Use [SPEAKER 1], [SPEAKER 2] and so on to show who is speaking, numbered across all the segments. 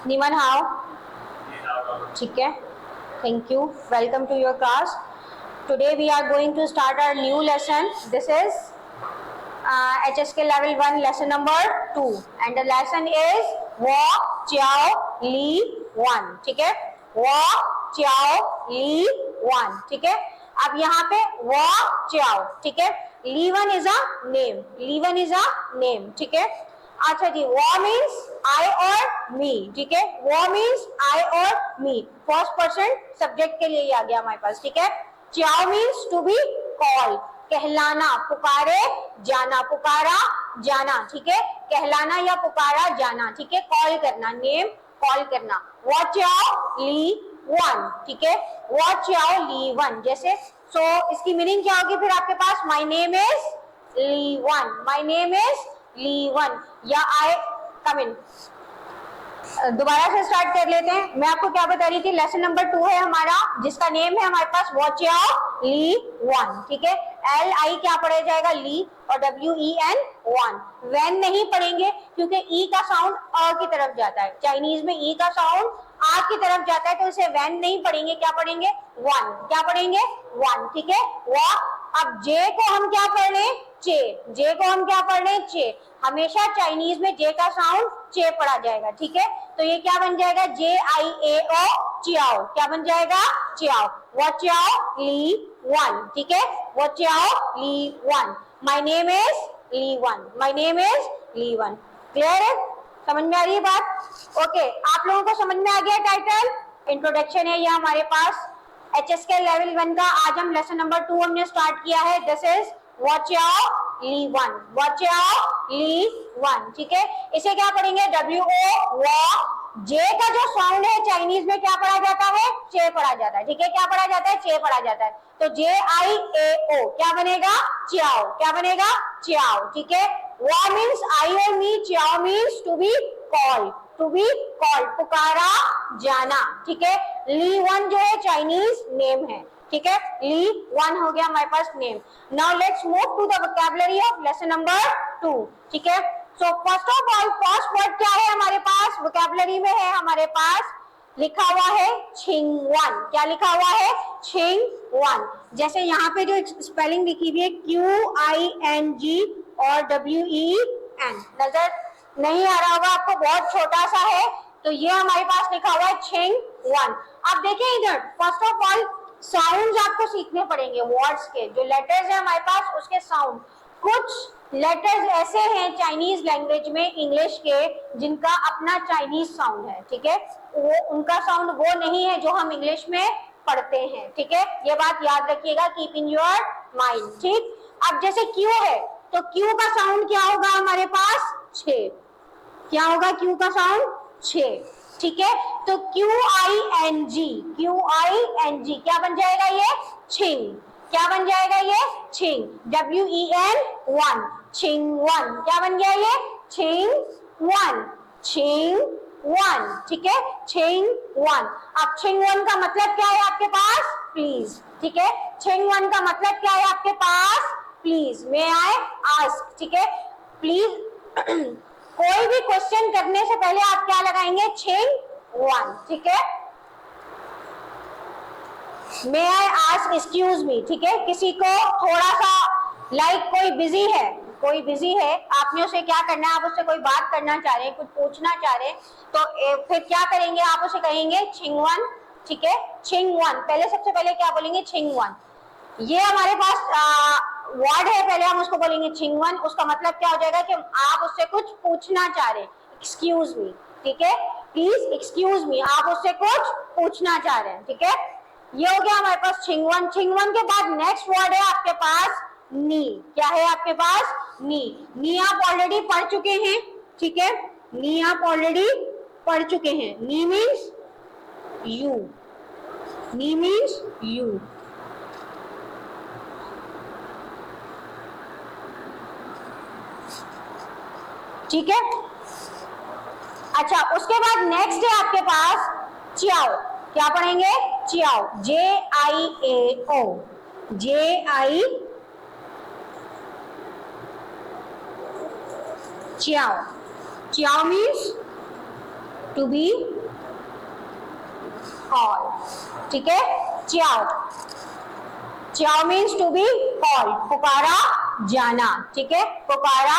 [SPEAKER 1] Niman, how? ठीक है. Thank you. Welcome to your class. Today we are going to start our new lesson. This is HSK level 1 lesson number 2 and the lesson is walk, chow, li, 1. ठीक है. Walk, chow, li, 1. ठीक है. अब यहाँ पे walk, chow. ठीक है. li 1 is a name. li 1 is a name. ठीक है. अच्छा जी, वो मीन्स आई और मी. ठीक है. वो means I or me. First person subject के लिए ही आ गया हमारे पास. ठीक है. चाओ मीन्स टू बी कॉल, कहलाना, पुकारे जाना, पुकारा जाना. ठीक है. कहलाना या पुकारा जाना. ठीक है. कॉल करना, नेम कॉल करना. वॉच आओ ली 1. ठीक है. वॉच आओ ली 1 जैसे. सो इसकी मीनिंग क्या होगी फिर आपके पास? My name is Li 1. My name is Li 1 या आई कम इन. दोबारा से स्टार्ट कर लेते हैं. मैं आपको क्या बता रही थी? लेसन नंबर 2 है हमारा, जिसका नेम है हमारे पास वॉच आओ ली 1. ठीक है. एल आई क्या पढ़ा जाएगा? ली और डब्ल्यू ई एन 1. वैन नहीं पढ़ेंगे क्योंकि ई का साउंड अ की तरफ जाता है. चाइनीज में ई का साउंड आ की तरफ जाता है तो इसे वैन नहीं पढ़ेंगे. क्या पढ़ेंगे? 1. क्या पढ़ेंगे? 1. ठीक है. वॉक. अब जे को हम क्या पढ़ रहे? चे. जे को हम क्या पढ़ रहे? चे. हमेशा चाइनीज में जे का साउंड चे पढ़ा जाएगा. ठीक है. तो ये क्या बन जाएगा? जे आई ए ओ चियाओ. क्या बन जाएगा? चियाओ. वॉच आओ ली 1. ठीक है. वॉच आओ ली 1. My name is Li 1. My name is Li 1. Clear है? समझ में आ रही है बात? ओके. आप लोगों को समझ में आ गया टाइटल? इंट्रोडक्शन है ये हमारे पास HSK लेवल 1 का. आज हम लेसन नंबर 2 हमने स्टार्ट किया है. दिस इज वॉच आओ ली 1. वॉच आओ ली 1. ठीक है. इसे क्या पढ़ेंगे? W O Waugh. जे का जो साउंड है चाइनीज में क्या पढ़ा जाता है? चे पढ़ा जाता है. ठीक है. क्या पढ़ा जाता है? चे पढ़ा जाता है. तो जे आई ए ओ क्या बनेगा? चियाओ. क्या बनेगा? चियाओ. ठीक है. Waugh means I or me. चियाओ means to be call. To be call, पुकारा जाना. ठीक है. ली 1 जो है चाइनीज नेम है. ठीक है. ली 1 हो गया हमारे पास name. Now let's move to the vocabulary of lesson number 2. ठीक है. So first of all first word क्या है हमारे पास? वोकैबुलरी में है हमारे पास लिखा हुआ है छिंगवन. क्या लिखा हुआ है? छिंगवन. जैसे यहाँ पे जो स्पेलिंग लिखी हुई है QING और WEN, नजर नहीं आ रहा होगा आपको, बहुत छोटा सा है. तो ये हमारे पास लिखा हुआ है छिंगवन. आप देखिए इधर फर्स्ट ऑफ ऑल साउंड्स आपको सीखने पड़ेंगे. वर्ड्स के जो लेटर्स है हमारे पास उसके साउंड. कुछ लेटर्स ऐसे हैं चाइनीज लैंग्वेज में, इंग्लिश के, जिनका अपना चाइनीज साउंड है. ठीक है. वो उनका साउंड वो नहीं है जो हम इंग्लिश में पढ़ते हैं. ठीक है. ये बात याद रखिएगा. Keep in your mind. ठीक. अब जैसे क्यू है तो क्यू का साउंड क्या होगा हमारे पास? 6. क्या होगा क्यू का साउंड? 6. ठीक है. तो QING. QING क्या बन जाएगा? ये छिंग. क्या बन जाएगा? ये छिंग. WEN 1. छिंग 1. क्या बन गया? ये छिंग 1. छिंग 1. ठीक है. छिंग 1. अब छिंग 1 का मतलब क्या है आपके पास? प्लीज. ठीक है. छिंग 1 का मतलब क्या है आपके पास? प्लीज. May I ask. ठीक है. प्लीज. कोई भी क्वेश्चन करने से पहले आप क्या लगाएंगे? छिंग 1. ठीक है. मे आई आस्क एक्सक्यूज मी. ठीक है. किसी को थोड़ा सा कोई बिजी है, कोई बिजी है, आपने उसे क्या करना है? आप उससे कोई बात करना चाह रहे हैं, कुछ पूछना चाह रहे हैं, तो फिर क्या करेंगे? आप उसे कहेंगे छिंग 1. ठीक है. छिंग 1. पहले सबसे पहले क्या बोलेंगे? छिंग 1. ये हमारे पास वर्ड है, पहले हम उसको बोलेंगे छिंग 1. उसका मतलब क्या हो जाएगा कि आप उससे कुछ पूछना चाह रहे हैं. Excuse me. ठीक है. Please excuse me. आप उससे कुछ पूछना चाह रहे हैं. ठीक है. ये हो गया हमारे पास छिंग 1. छिंग 1 के बाद नेक्स्ट वर्ड है आपके पास नी. क्या है आपके पास? नी. नी आप ऑलरेडी पढ़ चुके हैं. ठीक है. नी आप ऑलरेडी पढ़ चुके हैं. नी मीन्स यू. नी मीन्स यू. ठीक है. अच्छा, उसके बाद नेक्स्ट है आपके पास चियाओ. क्या पढ़ेंगे? चियाओ. JIAO. JI चियाओ. चियाओ मीन्स टू बी कॉल, ठीक है। च्याओ, च्याओ मीन्स टू बी कॉल, पुकारा जाना, ठीक है, पुकारा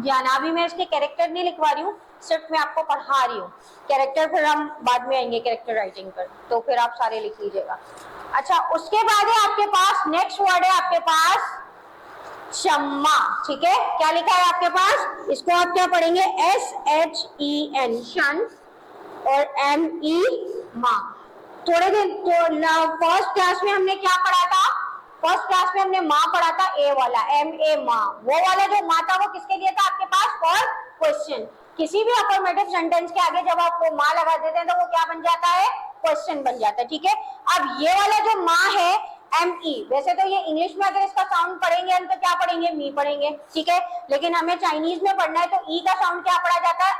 [SPEAKER 1] जाना। अभी मैं इसके कैरेक्टर नहीं लिखवा रही हूँ, सिर्फ मैं आपको पढ़ा रही हूँ। कैरेक्टर फिर हम बाद में आएंगे कैरेक्टर राइटिंग पर, तो फिर आप सारे लिख लीजिएगा। अच्छा, उसके बाद है आपके पास नेक्स्ट वर्ड है आपके पास शम्मा, ठीक है। क्या लिखा है आपके पास, इसको आप क्या पढ़ेंगे, SHEN, शन, और ME, माँ। थोड़े दिन तो फर्स्ट क्लास में हमने क्या पढ़ा था, फर्स्ट क्लास में हमने माँ पढ़ा था, ए वाला, MA, माँ। वो वाला जो माँ था वो किसके लिए था आपके पास, फॉर क्वेश्चन। किसी भी अफर्मेटिव सेंटेंस के आगे जब आप वो माँ लगा देते हैं तो वो क्या बन जाता है, क्वेश्चन बन जाता है, ठीक है। अब ये वाला जो माँ है ME, वैसे तो ये इंग्लिश में अगर इसका साउंड पढ़ेंगे हम तो क्या पढ़ेंगे, मी पढ़ेंगे, ठीक है। लेकिन हमें चाइनीज में पढ़ना है तो ई का साउंड क्या पढ़ा जाता है,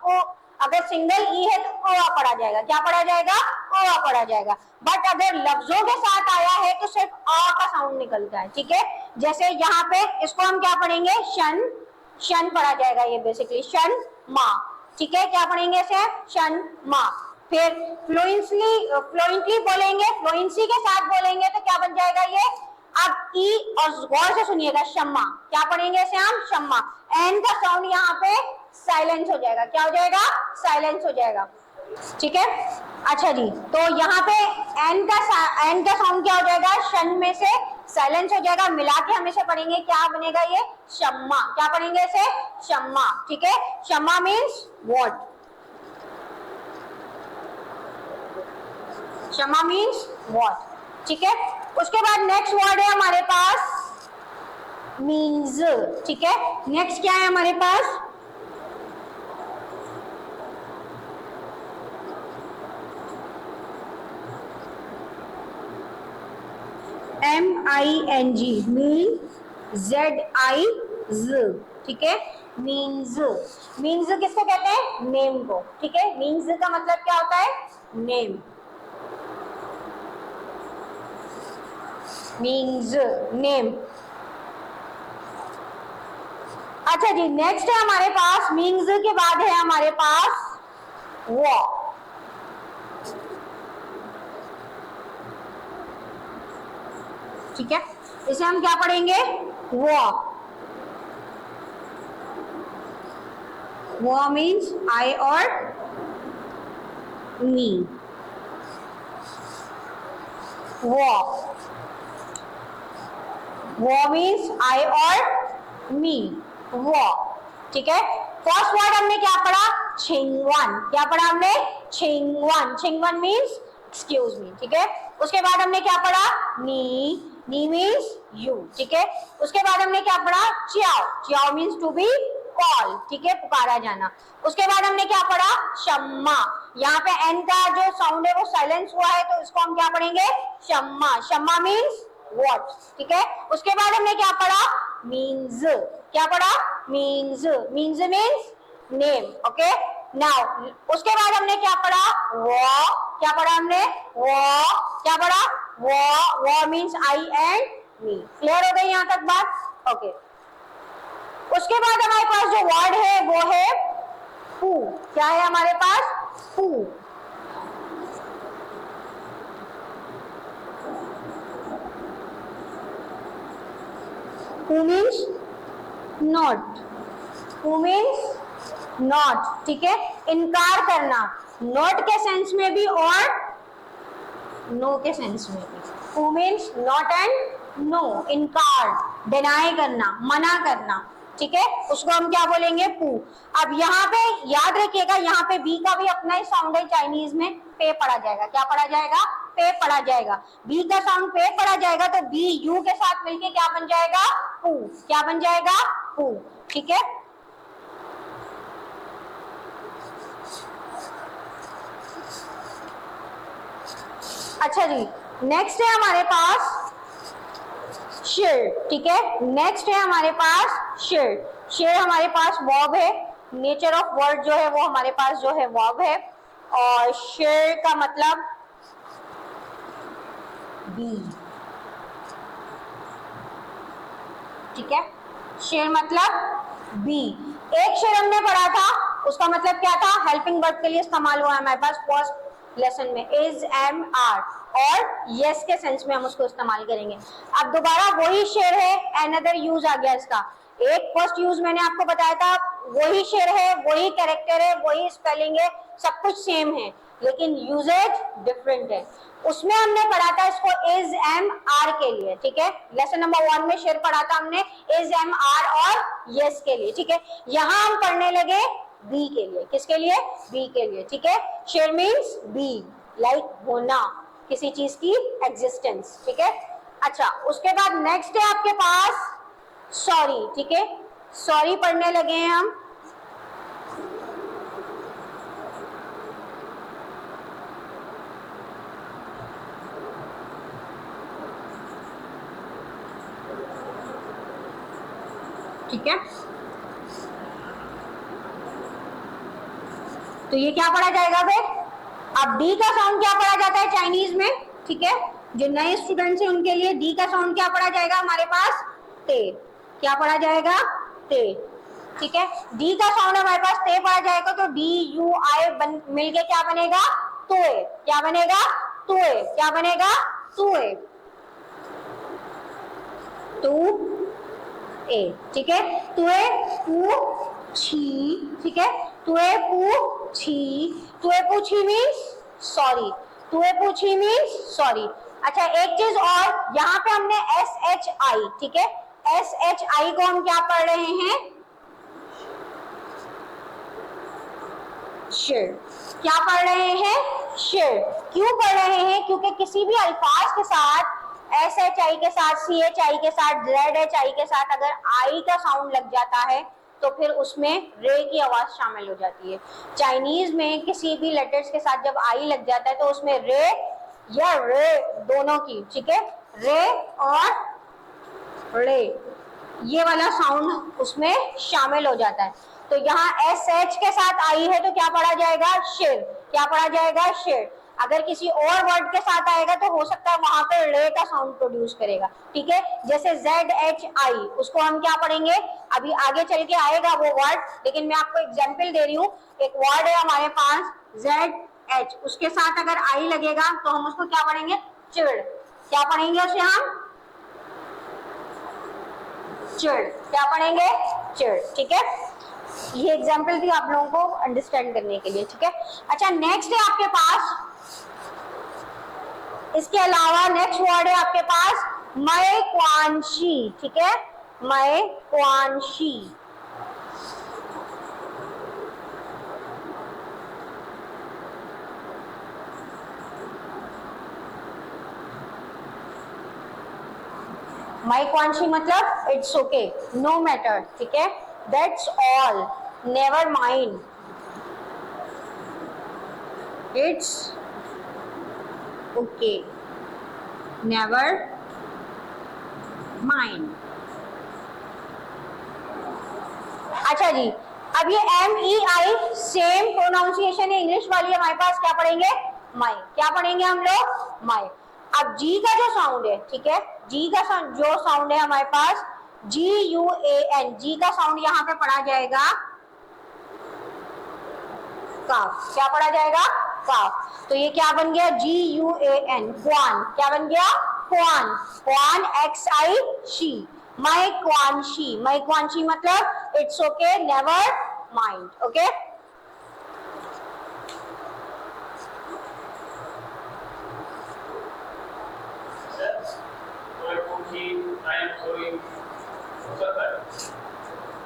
[SPEAKER 1] ओ। अगर सिंगल ई है तो ओ पढ़ा जाएगा, क्या पढ़ा जाएगा, ओ पढ़ा जाएगा। बट अगर लफ्जों के साथ आया है तो सिर्फ आ का साउंड निकलता है, ठीक है। जैसे यहाँ पे इसको हम क्या पढ़ेंगे, शन, शन पढ़ा जाएगा, ये बेसिकली शन माँ, ठीक है। क्या पढ़ेंगे इसे, शन माँ। फिर फ्लुएंटली बोलेंगे, फ्लुएंसी के साथ बोलेंगे तो क्या बन जाएगा ये। अब ई और गौर से सुनिएगा, शम्मा, क्या पढ़ेंगे इसे हम, शम्मा। एन का साउंड यहाँ पे साइलेंस हो जाएगा, क्या हो जाएगा, साइलेंस हो जाएगा, ठीक है। अच्छा जी, तो यहाँ पे एन का साउंड क्या हो जाएगा, शन में से साइलेंस हो जाएगा, मिला के हम इसे पढ़ेंगे, क्या बनेगा ये, शम्मा। क्या पढ़ेंगे इसे, शम्मा, ठीक है। शम्मा means what, Shamma means what, ठीक है। उसके बाद नेक्स्ट वर्ड है हमारे पास मीन्स, ठीक है। नेक्स्ट क्या है हमारे पास, MING, मीन, ZIZ, ठीक है। मीन्स, मीन्स किसको कहते हैं, नेम को, ठीक है। मीन्स का मतलब क्या होता है, नेम, मीन्स नेम। अच्छा जी, नेक्स्ट है हमारे पास मीन्स के बाद है हमारे पास वो, ठीक है। इसे हम क्या पढ़ेंगे, वो मीन्स आई और मी, वो मीन्स आई और मी, वो, ठीक है। फर्स्ट वर्ड हमने क्या पढ़ा, छिंगवान, क्या पढ़ा हमने, छिंगवान, छिंगवान मीन्स एक्सक्यूज मी, ठीक है। उसके बाद हमने क्या पढ़ा, नी, नी मीन्स यू, ठीक है। उसके बाद हमने क्या पढ़ा, च्याओ, च्याओ मीन्स टू बी कॉल, ठीक है, पुकारा जाना। उसके बाद हमने क्या पढ़ा, शम्मा, यहाँ पे एन का जो साउंड है वो साइलेंस हुआ है तो इसको हम क्या पढ़ेंगे, शम्मा, शम्मा मीन्स व्हाट, ठीक है। उसके बाद हमने क्या पढ़ा, मीन्स, क्या पढ़ा, means, means means name, okay. Now उसके बाद हमने क्या पढ़ा, वो, क्या पढ़ा हमने, वो, क्या पढ़ा, वो means I and me. Clear हो गई यहाँ तक बात, ओके। उसके बाद हमारे पास जो वर्ड है वो है पू, क्या है हमारे पास, पू, who means not, who means not, ठीक है। इनकार करना, नॉट के सेंस में भी और नो के सेंस में भी। who means not and no, इनकार, डिनाई करना, मना करना, ठीक है, उसको हम क्या बोलेंगे, पू। अब यहाँ पे याद रखिएगा, यहाँ पे बी का भी अपना ही साउंड है, चाइनीज में पे पढ़ा जाएगा, क्या पढ़ा जाएगा, पे पढ़ा जाएगा। बी का साउंड पे पढ़ा जाएगा तो बी यू के साथ मिलके क्या बन जाएगा, पू, क्या बन जाएगा, पू, ठीक है। अच्छा जी, नेक्स्ट है हमारे पास शेर, ठीक है। नेक्स्ट है हमारे पास शेर, शेर हमारे पास वर्ब है, नेचर ऑफ वर्ड जो है वो हमारे पास जो है वर्ब है, और शेर का मतलब बी, ठीक है। शेर मतलब बी। एक शेर हमने पढ़ा था उसका मतलब क्या था, हेल्पिंग वर्ब के लिए इस्तेमाल हुआ है हमारे पास फर्स्ट लेसन में, इज एम आर, और यस के सेंस में हम उसको इस्तेमाल करेंगे। अब दोबारा वही शेर है, अनदर यूज आ गया इसका। एक फर्स्ट यूज मैंने आपको बताया था, वही शेर है, वही कैरेक्टर है, वही स्पेलिंग है, सब कुछ सेम है, लेकिन यूजेज डिफरेंट है। उसमें हमने पढ़ा था इसको इज एम आर के लिए, ठीक है, लेसन नंबर 1 में शेर पढ़ा था हमने इज एम आर और यस के लिए, ठीक है। यहाँ हम पढ़ने लगे बी के लिए, किसके लिए, बी के लिए, ठीक है। शेर मीन्स बी, लाइक होना, किसी चीज की एग्जिस्टेंस, ठीक है। अच्छा, उसके बाद नेक्स्ट है आपके पास सॉरी, ठीक है, सॉरी पढ़ने लगे हैं हम। ठीक है, तो ये क्या पढ़ा जाएगा फिर, अब डी का साउंड क्या पढ़ा जाता है चाइनीज में, ठीक है, जो नए स्टूडेंट्स हैं उनके लिए डी का साउंड क्या पढ़ा जाएगा हमारे पास, ते, क्या पढ़ा जाएगा, ते, ठीक है। डी का साउंड हमारे पास ते पढ़ा जाएगा, तो डी यू आई मिलके क्या बनेगा, तुए, क्या बनेगा, तुए, क्या बनेगा, तुए, तू ए, ठीक है, तुए पू छी, ठीक है, तुए पू छी, तुए पूछी मीन्स सॉरी, तुए पूछी मीन्स सॉरी। अच्छा, एक चीज और, यहाँ पे हमने एस एच आई, ठीक है, एस एच आई को हम क्या पढ़ रहे हैं, शेर, क्या पढ़ रहे हैं, शेर। क्यों पढ़ रहे हैं, क्योंकि किसी भी अल्फाज के साथ एस एच आई के साथ, सी एच आई के साथ, जेड एच आई के साथ अगर आई का साउंड लग जाता है तो फिर उसमें रे की आवाज शामिल हो जाती है। चाइनीज में किसी भी लेटर्स के साथ जब आई लग जाता है तो उसमें रे या रे दोनों की, ठीक है, रे और रे ये वाला साउंड उसमें शामिल हो जाता है। तो यहाँ एस एच के साथ आई है तो क्या पढ़ा जाएगा, शेर, क्या पढ़ा जाएगा, शेर। अगर किसी और वर्ड के साथ आएगा तो हो सकता है वहां पर रे का साउंड प्रोड्यूस करेगा, ठीक है। जैसे जेड एच आई, उसको हम क्या पढ़ेंगे, अभी आगे चल के आएगा वो वर्ड, लेकिन मैं आपको एग्जांपल दे रही हूँ। एक वर्ड है हमारे पास जेड एच, उसके साथ अगर आई लगेगा तो हम उसको क्या पढ़ेंगे, चिड़, क्या पढ़ेंगे उसे हम, चिड़, क्या पढ़ेंगे, चिड़, ठीक है। ये एग्जांपल थी आप लोगों को अंडरस्टैंड करने के लिए, ठीक है। अच्छा, नेक्स्ट है आपके पास, इसके अलावा नेक्स्ट वर्ड है आपके पास मै क्वानशी, ठीक है, मै क्वानशी। मै क्वानशी मतलब इट्स ओके, नो मैटर, ठीक है, that's all, never mind, it's okay, never mind. अच्छा जी, अब ये एम ई आई सेम प्रोनाउंसिएशन है इंग्लिश वाली, हमारे पास क्या पढ़ेंगे, माई, क्या पढ़ेंगे हम लोग, माई। अब जी का जो साउंड है, ठीक है, जी का जो साउंड है हमारे पास जी यू ए एन, जी का साउंड यहाँ पे पढ़ा जाएगा काफ, क्या पढ़ा जाएगा, काफ। तो ये क्या बन गया, जी यू ए एन, क्वान, क्या बन गया, क्वान, क्वान एक्स आई शी, माई क्वानशी, माई क्वानशी मतलब it's okay, never mind, okay.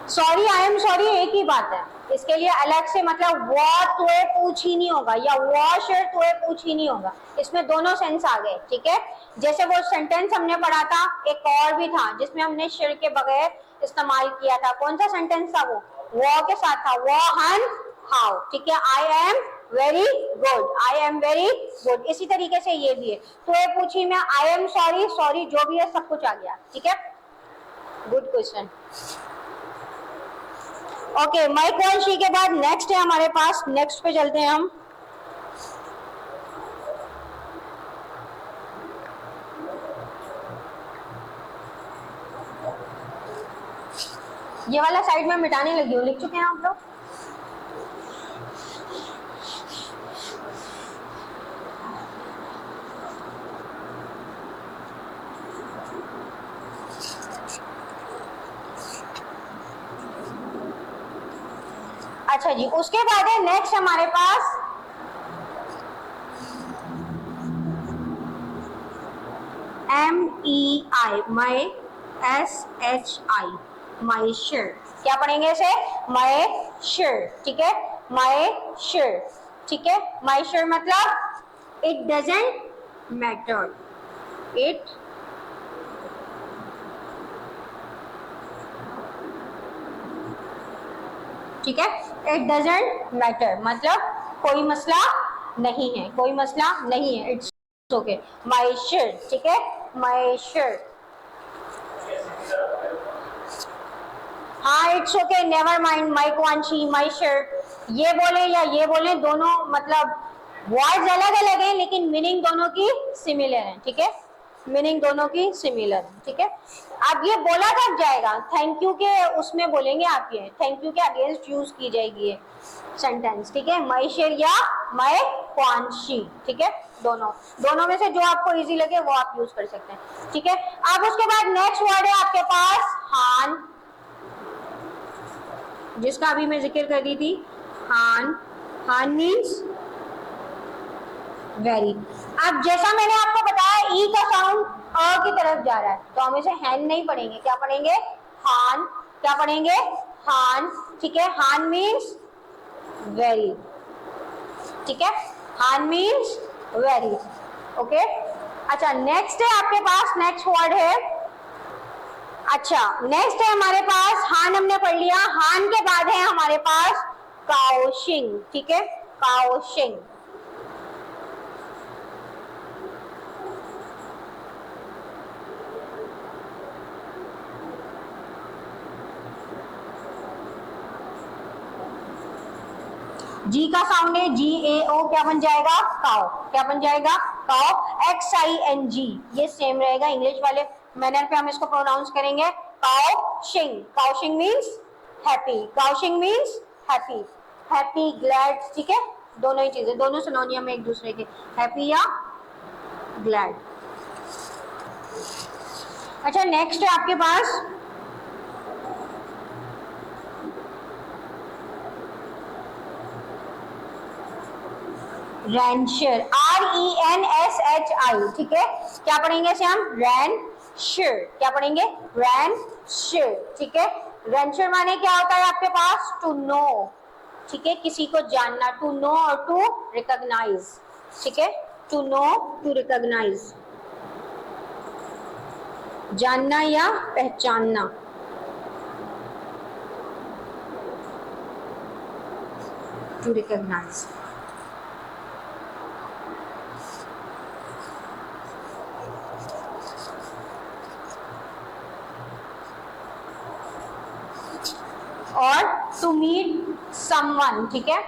[SPEAKER 1] Sorry, I am sorry एक ही बात है, इसके लिए अलग से मतलब वो तुए पूछ ही नहीं होगा या वो शेर तुए पूछ ही नहीं होगा, इसमें दोनों सेंस आ गए, ठीक है। जैसे वो सेंटेंस हमने पढ़ा था, एक और भी था जिसमें हमने शेर के बगैर इस्तेमाल किया था, कौन सा सेंटेंस था वो के साथ था, वो हन हाउ, ठीक है, I am very good, I am very good. इसी तरीके से ये भी है, तुए पूछी में आई एम सॉरी, सॉरी जो भी है सब कुछ आ गया, ठीक है, गुड क्वेश्चन। ओके, माई क्वान शी के बाद नेक्स्ट है हमारे पास, नेक्स्ट पे चलते हैं हम। ये वाला साइड में मिटाने लगी हूँ, लिख चुके हैं आप लोग, अच्छा जी, उसके बाद है नेक्स्ट हमारे पास MEI, माई, SHI, माई शिर। क्या पढ़ेंगे इसे? माई शिर, ठीक है, माई शिर, ठीक है। माई शिर मतलब इट डजेंट मैटर, इट ठीक है, इट डजेंट मैटर मतलब कोई मसला नहीं है, कोई मसला नहीं है, इट्स ओके। माई शिर, ठीक है, माई शिर। हाँ इट्स ओके, नेवर माइंड, माई क्वांशी, माई शर्ट, ये बोले या ये बोले दोनों मतलब वर्ड्स अलग अलग है लेकिन मीनिंग दोनों की सिमिलर है, ठीक है, मीनिंग दोनों की सिमिलर है, ठीक है। अब ये बोला कब जाएगा? थैंक यू के उसमें बोलेंगे आप, ये थैंक यू के अगेंस्ट यूज की जाएगी ये सेंटेंस, ठीक है, माई शेर या माई क्वांशी, ठीक है, दोनों दोनों में से जो आपको इजी लगे वो आप यूज कर सकते हैं, ठीक है। अब उसके बाद नेक्स्ट वर्ड है आपके पास हान, जिसका अभी मैं जिक्र कर दी थी, हान। हान मीन्स वेरी। अब जैसा मैंने आपको बताया ई का साउंड अ की तरफ जा रहा है तो हम इसे हैन नहीं पढ़ेंगे, क्या पढ़ेंगे? हान। क्या पढ़ेंगे? हान, ठीक है। हान मीन्स वेरी, ठीक है, हान मीन्स वेरी, ओके। अच्छा नेक्स्ट है आपके पास, नेक्स्ट वर्ड है, अच्छा नेक्स्ट है हमारे पास, हान हमने पढ़ लिया, हान के बाद है हमारे पास काओशिंग, ठीक है, काओशिंग। जी का साउंड है GAO, क्या बन जाएगा? काओ। क्या बन जाएगा? काओ। XING, ये सेम रहेगा इंग्लिश वाले मैनर पे हम इसको प्रोनाउंस करेंगे, काओशिंग। काओशिंग मीन्स हैप्पी, काओशिंग मीन्स हैप्पी, हैप्पी ग्लैड, ठीक है, दोनों ही चीजें, दोनों सिनोनियम है एक दूसरे के, हैप्पी या ग्लैड। अच्छा नेक्स्ट है आपके पास रैनशर, RENSHI, ठीक है, क्या पढ़ेंगे इसे हम? रैनशर। क्या पढ़ेंगे? रैनशर, ठीक है। रैनशर माने क्या होता है आपके पास? टू नो, ठीक है, किसी को जानना, टू नो और टू रिकॉग्नाइज, ठीक है, टू नो टू रिकॉग्नाइज, जानना या पहचानना, टू रिकॉग्नाइज। और टू मीट समवन, ठीक है,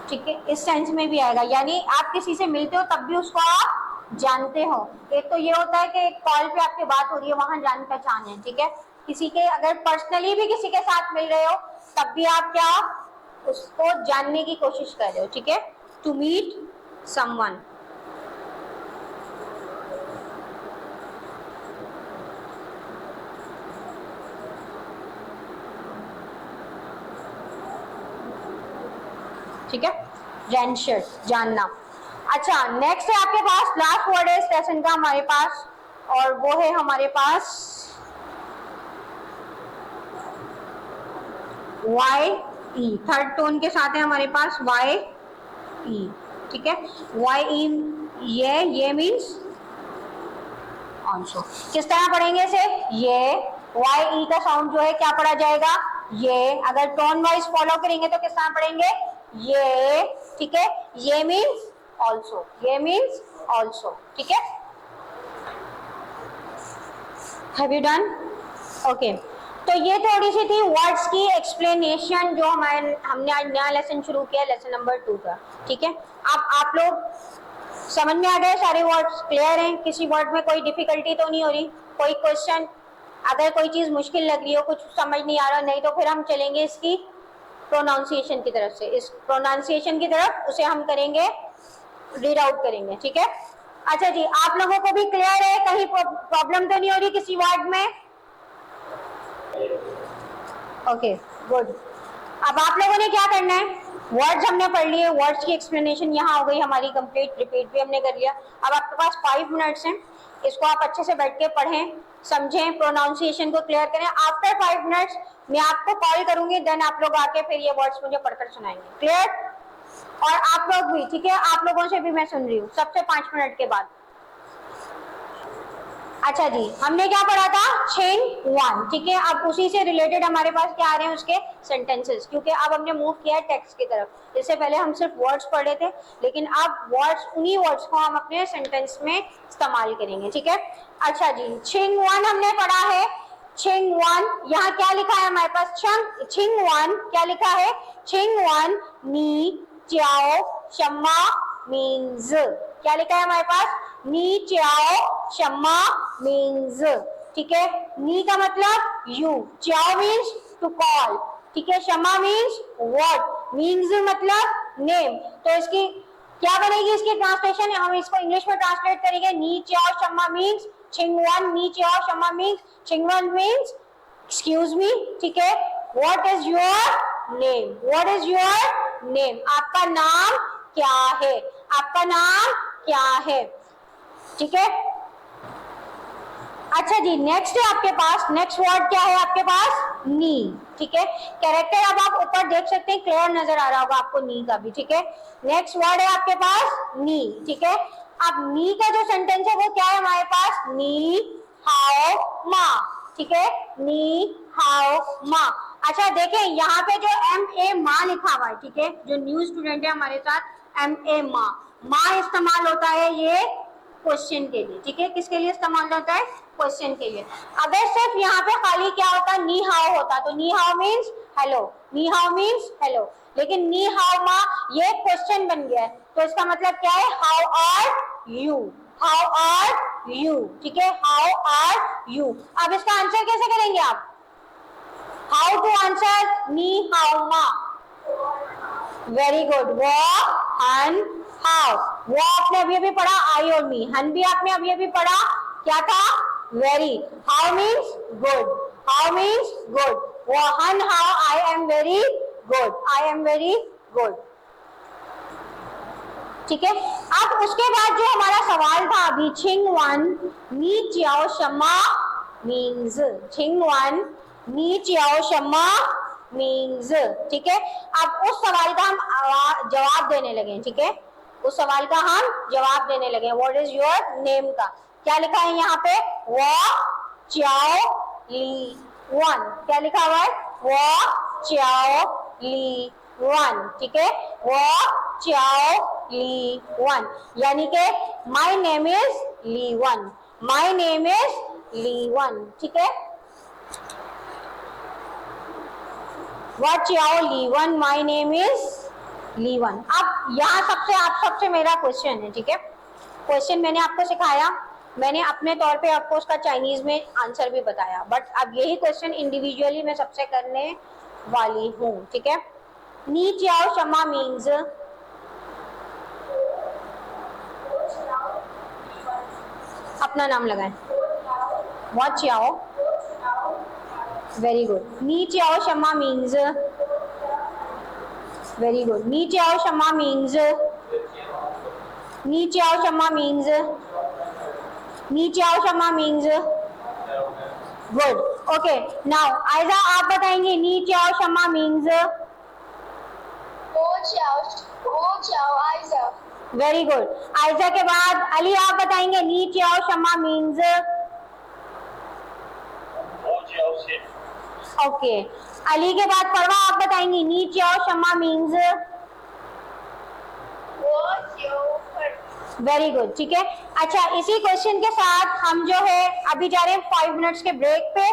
[SPEAKER 1] ठीक है, इस सेंस में भी आएगा, यानी आप किसी से मिलते हो तब भी उसको आप जानते हो। एक तो ये होता है कि एक कॉल पे आपकी बात हो रही है, वहां जान पहचान है, ठीक है, किसी के अगर पर्सनली भी किसी के साथ मिल रहे हो तब भी आप क्या उसको जानने की कोशिश कर रहे हो, ठीक है, टू मीट समवन। ठीक है, रेंशर, जानना। अच्छा नेक्स्ट है आपके पास, लास्ट वर्ड है इस लेसन का हमारे पास, और वो है हमारे पास YE, थर्ड टोन के साथ है हमारे पास YE, ठीक है, YE, ये मीन्स ऑल्सो। किस तरह पढ़ेंगे इसे? ये YE का साउंड जो है क्या पढ़ा जाएगा? ये। अगर टोन वाइज फॉलो करेंगे तो किस तरह पढ़ेंगे? ये, ठीक है, ये मीन्स ऑल्सो, ये मीन्स ऑल्सो, ठीक है। Have you done? ओके, तो ये थोड़ी सी थी वर्ड्स की एक्सप्लेनेशन जो हमने आज नया लेसन शुरू किया, लेसन नंबर 2 का, ठीक है। अब आप लोग समझ में आ गए, सारे वर्ड्स क्लियर हैं, किसी वर्ड में कोई डिफिकल्टी तो नहीं हो रही, कोई क्वेश्चन, अगर कोई चीज मुश्किल लग रही हो, कुछ समझ नहीं आ रहा, नहीं तो फिर हम चलेंगे इसकी प्रोनाउंसिएशन की तरफ से, इस प्रोनाउंसिएशन की तरफ उसे हम करेंगे, रीड आउट करेंगे, ठीक है। अच्छा जी, आप लोगों को भी क्लियर है, कहीं प्रॉब्लम तो नहीं हो रही किसी वर्ड में? Okay good. अब आप लोगों ने क्या करना है, वर्ड्स हमने पढ़ लिए, वर्ड्स की एक्सप्लेनेशन यहाँ हो गई हमारी कंप्लीट, रिपीट भी हमने कर लिया। अब आपके पास 5 मिनट्स हैं, इसको आप अच्छे से बैठ के पढ़ें, समझें, प्रोनाउंसिएशन को क्लियर करें। आफ्टर 5 मिनट्स मैं आपको कॉल करूंगी, देन आप लोग आके फिर ये वर्ड्स मुझे पढ़कर सुनाएंगे। क्लियर? और आप लोग भी, ठीक है, आप लोगों से भी मैं सुन रही हूँ सबसे 5 मिनट के बाद। अच्छा जी, हमने क्या पढ़ा था? चेन 1, ठीक है। अब उसी से रिलेटेड हमारे पास क्या आ रहे हैं उसके सेंटेंसेस, क्योंकि अब हमने मूव किया है टेक्स्ट की तरफ। इससे पहले हम सिर्फ वर्ड्स पढ़े थे, लेकिन अब वर्ड्स, उन्हीं वर्ड्स को हम अपने सेंटेंस में इस्तेमाल करेंगे, ठीक है। अच्छा जी, छिंग 1 हमने पढ़ा है। छिंग 1 यहाँ क्या लिखा है हमारे पास? छिंग 1 क्या लिखा है? छिंग 1 नी च्याओ शम्मा मीन्स, क्या लिखा है हमारे पास? नी च्याओ शम्मा मीन्स, ठीक है। नी का मतलब यू, च्याओ मीन्स टू कॉल, ठीक है। शम्मा मीन्स व्हाट, मीन्स मतलब नेम। तो इसकी क्या बनेगी? इसकी ट्रांसलेशन हम इसको इंग्लिश में ट्रांसलेट करेंगे। नी च्याओ शम्मा मीन्स छिंग 1, नी च्याओ शम्मा मीन्स छिंग 1 मीन्स एक्सक्यूज मी, ठीक है। What is your name? What is your name? आपका नाम क्या है? आपका नाम क्या है? ठीक है। अच्छा जी, नेक्स्ट है आपके पास, नेक्स्ट वर्ड क्या है आपके पास? नी, ठीक है। कैरेक्टर अब आप ऊपर देख सकते हैं, क्लियर नजर आ रहा होगा आपको नी का भी, ठीक है। नेक्स्ट वर्ड है आपके पास नी, ठीक है। अब नी का जो सेंटेंस है वो क्या है हमारे पास? नी हाओ मा, ठीक है। नी हाओ मा। अच्छा देखें, यहाँ पे जो MA माँ लिखा हुआ है, ठीक है, जो न्यू स्टूडेंट है हमारे साथ, MA माँ, माँ इस्तेमाल होता है ये क्वेश्चन के लिए, ठीक है। किसके लिए इस्तेमाल होता है? क्वेश्चन के लिए। अगर सिर्फ यहाँ पे खाली क्या होता? नी हाउ होता, तो नी हाउ मीन्स हेलो, नी हाउ मीन्स हेलो। लेकिन नी हाउ मा ये क्वेश्चन बन गया है, तो इसका मतलब क्या है? How are you, how are you, ठीक है। How are you. अब इसका आंसर कैसे करेंगे आप? हाउ टू आंसर नी हाउ मा? Very good. वो हन हाउ, वो आपने अभी अभी पढ़ा आई और मी। हन भी आपने अभी अभी पढ़ा, क्या था? Very. How means good, how means good. वो हन how I am very good, I am very good, ठीक है। अब उसके बाद जो हमारा सवाल था अभी, छिंग 1 नी च्याओ शम्मा मीन्स, छिंग 1 नी च्याओ शम्मा मीन्स, ठीक है। अब उस सवाल का हम जवाब देने लगे, ठीक है। उस सवाल का हम जवाब देने लगे। व्हाट इज योर नेम का क्या लिखा है यहाँ पे? वो च्याओ ली 1, क्या लिखा हुआ है? वो च्याओ ली 1, ठीक है। वो च्याओ ली 1, यानी कि my name is Li 1, my name is Li 1, ठीक है। What Xiao Li 1, my name is Li 1। अब यहाँ आप सबसे मेरा क्वेश्चन है, ठीक है। क्वेश्चन मैंने आपको सिखाया, मैंने अपने तौर पे आपको उसका चाइनीज में आंसर भी बताया, बट अब यही क्वेश्चन इंडिविजुअली मैं सबसे करने वाली हूँ, ठीक है। नी च्याओ शम्मा मीन्स, अपना नाम लगाएं। What च्याओ, वेरी गुड। नी च्याओ शम्मा मीन्स, वेरी गुड। नी च्याओ शम्मा मीन्स, नी च्याओ शम्मा मीन्स, नी च्याओ शम्मा मीन्स गुड। ओके, नाउ आयजा आप बताएंगे नी च्याओ शम्मा मीन्स?
[SPEAKER 2] आयजा।
[SPEAKER 1] Very good. आयजा के बाद अली आप बताएंगे नी च्याओ शम्मा मीन्स? ओके, अली के बाद परवा आप बताएंगी नी च्याओ शम्मा मीन्स? वेरी गुड, ठीक है। अच्छा, इसी क्वेश्चन के साथ हम जो है अभी जा रहे हैं 5 मिनट्स के ब्रेक पे।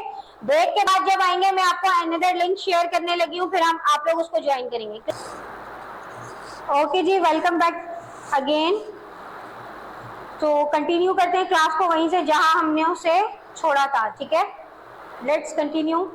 [SPEAKER 1] ब्रेक के बाद जब आएंगे मैं आपको अनदर लिंक शेयर करने लगी हूँ, फिर हम आप लोग उसको ज्वाइन करेंगे। ओके जी, वेलकम बैक अगेन। तो कंटिन्यू करते हैं क्लास को वहीं से जहां हमने उसे छोड़ा था, ठीक है। Let's continue.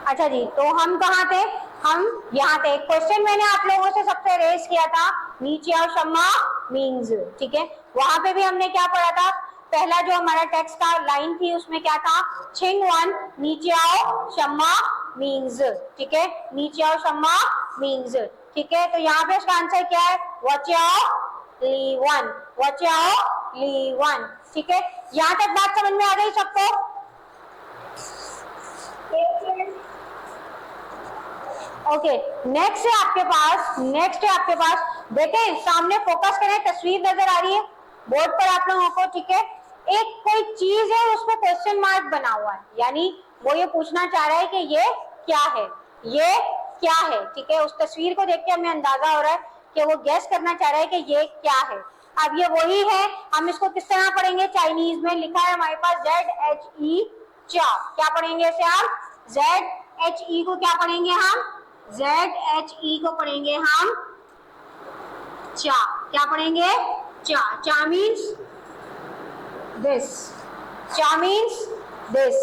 [SPEAKER 1] अच्छा जी, तो हम कहाँ थे? हम यहाँ थे। क्वेश्चन मैंने आप लोगों से सबसे रेस किया था, नीचे आओ शम्मा मीन्स, ठीक है। वहां पे भी हमने क्या पढ़ा था? पहला जो हमारा टेक्स्ट का लाइन थी उसमें क्या था? छिंग 1 नीचे आओ शम्मा मीन्स, ठीक है, नी चाओ शम्मा मीन्स, ठीक है। तो यहाँ पे इसका आंसर क्या है, वो चाओ ली वन, वो चाओ ली वन, ठीक है। यहाँ तक बात समझ में आ गई सबको? ओके, नेक्स्ट है आपके पास, देखें सामने फोकस करें, तस्वीर नजर आ रही है बोर्ड पर आप लोगों को, ठीक है। एक कोई चीज है, उस पर क्वेश्चन मार्क बना हुआ है, यानी वो ये पूछना चाह रहा है कि ये क्या है, ये क्या है, ठीक है। उस तस्वीर को देख के हमें अंदाजा हो रहा है कि वो गैस करना चाह रहा है कि ये क्या है। अब ये वही है, हम इसको किस तरह पढ़ेंगे, चाइनीज में लिखा है हमारे पास ZHE चा, क्या पढ़ेंगे इसे हम, ZHE को क्या पढ़ेंगे हम, ZHE को पढ़ेंगे हम चा, क्या पढ़ेंगे, चा, चा मीन्स दिस, चा मीन्स दिस,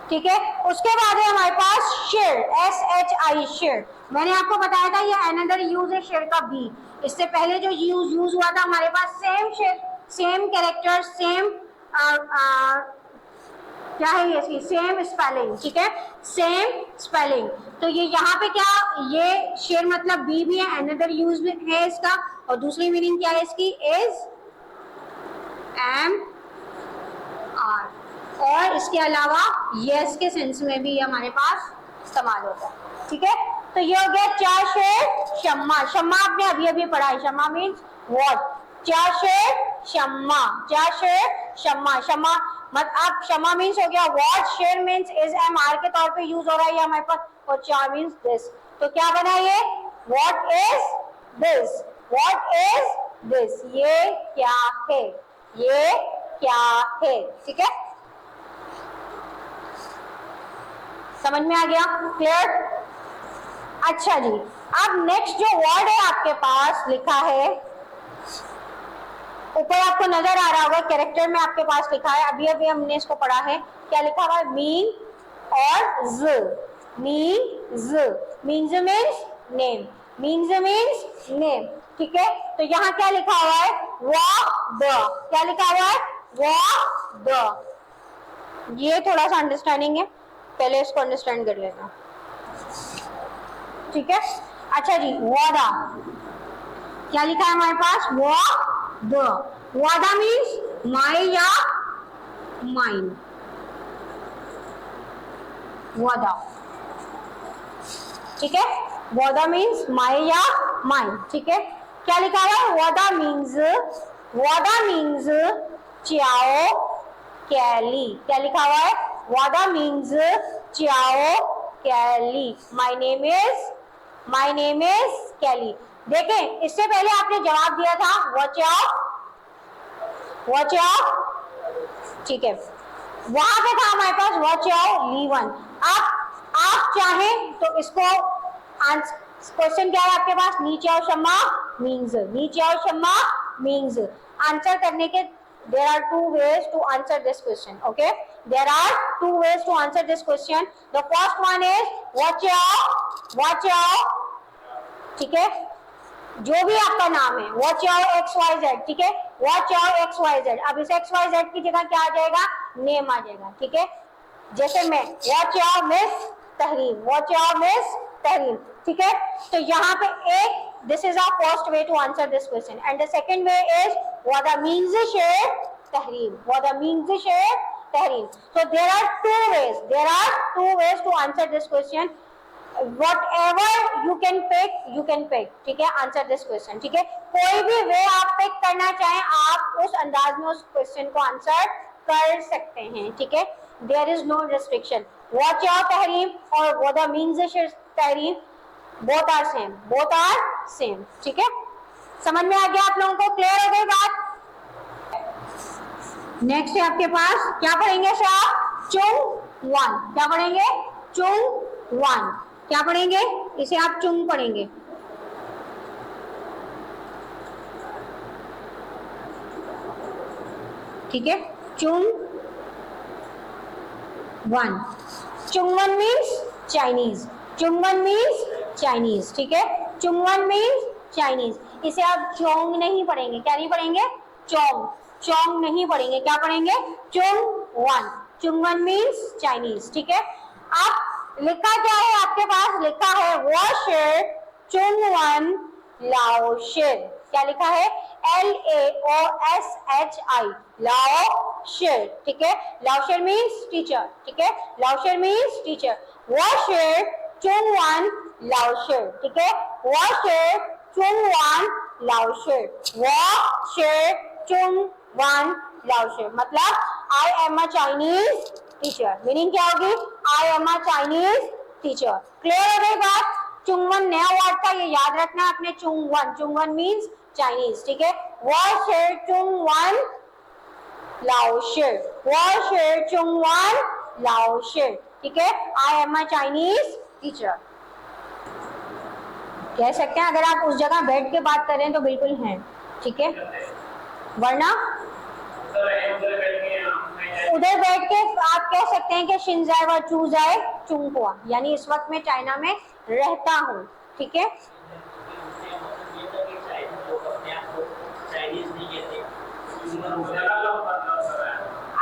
[SPEAKER 1] ठीक है। उसके बाद है हमारे पास शेर, SHI शेर, मैंने आपको बताया था ये अनदर यूज है शेर का बी। इससे पहले जो यूज हुआ था हमारे पास सेम शेर, सेम कैरेक्टर, सेम क्या है ये इसकी, सेम स्पेलिंग, ठीक है, सेम स्पेलिंग। तो ये यहाँ पे क्या, ये शेर मतलब बी भी है, अनदर यूज है इसका, और दूसरी मीनिंग क्या है इसकी, इज MR, और इसके अलावा यस के सेंस में भी हमारे पास इस्तेमाल होता है, ठीक है। तो ये हो गया चार शेर शम्मा, शम्मा आपने अभी अभी पढ़ा है, शम्मा मीन्स व्हाट, चार शेर शम्मा, चार शेर शम्मा, शम्मा मत आप, शम्मा मीन्स हो गया व्हाट, शेर मीन्स इज MR के तौर पे यूज हो रहा है ये हमारे पास, और चार मीन्स दिस। तो क्या बना ये, what is this, what is this, ये क्या है, ये क्या है, ठीक है, समझ में आ गया, क्लियर। अच्छा जी, अब नेक्स्ट जो वर्ड है आपके पास लिखा है, ऊपर आपको नजर आ रहा होगा कैरेक्टर में आपके पास लिखा है, अभी अभी हमने इसको पढ़ा है, क्या लिखा हुआ है, मीन और ज, means, means means name, means means name, ठीक है। तो यहाँ क्या लिखा हुआ है, वा द, क्या लिखा हुआ है, वा द, ये थोड़ा सा अंडरस्टैंडिंग है, पहले इसको अंडरस्टैंड कर लेना, ठीक है। अच्छा जी, वादा, क्या लिखा है हमारे पास, वादा, वादा मीन्स माई या माइन, वादा, ठीक है, वादा मीन्स माई या माइन, ठीक है। क्या लिखा है, वादा मीन्स, वादा मीन्स चाओ कैली, क्या लिखा हुआ है, वादा मीन्स चाओ कैली, माय नेम इज कैली। देखें इससे पहले आपने जवाब दिया था वॉच आउट, ठीक है, वहां पे था हमारे पास वॉच आउट लीवन। आप चाहें तो इसको क्वेश्चन क्या है आपके पास, नीचे आओ शम्मा मीन्स, नीचे आओ शम्मा मीन्स, आंसर करने के there are two ways to answer this question, okay, there are two ways to answer this question. The first one is watch out, ठीक है, जो भी आपका नाम है watch out XYZ, ठीक है, watch out XYZ, अब इस XYZ की जगह क्या आ जाएगा, नेम आ जाएगा, ठीक है। जैसे मैं watch out miss Tahreem, watch out miss Tahreem, ठीक है। तो यहाँ पे एक, this is our first way to answer this question, and the second way is wada means share tahreem, wada means share tahreem. So there are two ways to answer this question, whatever you can pick, ठीक है, answer this question, ठीक है। कोई भी वे आप pick करना चाहें, आप उस अंदाज में उस क्वेश्चन को आंसर कर सकते हैं, ठीक है, there is no restriction. watch out tahreem और wada means share tahreem, both are same, ठीक है, समझ में आ गया आप लोगों को, क्लियर हो गई बात। नेक्स्ट है आपके पास, क्या पढ़ेंगे साहब, चुंग वन, क्या पढ़ेंगे, चुंग वन, क्या पढ़ेंगे, इसे आप चुंग पढ़ेंगे, ठीक है, चुंग वन, चुंगवन मीन्स चाइनीज, चुंगवन मीन्स चाइनीज, ठीक है, चुंगवन मीन्स चाइनीज, इसे आप चोंग नहीं पढ़ेंगे, क्या नहीं पढ़ेंगे, चोंग नहीं पढ़ेंगे, क्या पढ़ेंगे, चुंग वन, चुंगवन मीन्स चाइनीज, ठीक है। अब लिखा क्या है आपके पास? लिखा है वॉशर चुंगवन लाओशिर। क्या लिखा है? LAOSHI, लाओशिर। ठीक है, लाओशिर मीन्स टीचर। ठीक है, लाओशिर मीन्स टीचर। वॉशर चुंगवन लाओशिर। ठीक है, वॉशर चुंगवन लाओशिर, वॉशर चुंगवन लाओशिर। मतलब आई am a Chinese teacher. Meaning क्या होगी? आई am a Chinese teacher. Clear हो गई बात? चुंगवन नया वर्ड था, ये याद रखना आपने। चुंगवन, चुंगवन मीन्स चाइनीज। ठीक है, वॉशर चुंगवन लाओशिर, वॉशर चुंगवन लाओशिर। ठीक है, आई एम अ चाइनीज टीचर कह सकते हैं। अगर आप उस जगह बैठ के बात कर रहे हैं तो बिल्कुल हैं। ठीक है, वरना उधर बैठ के आप कह सकते हैं कि शिनजाए व चूजाए चुंगहुआ, यानी इस वक्त मैं चाइना में रहता हूँ। ठीक है,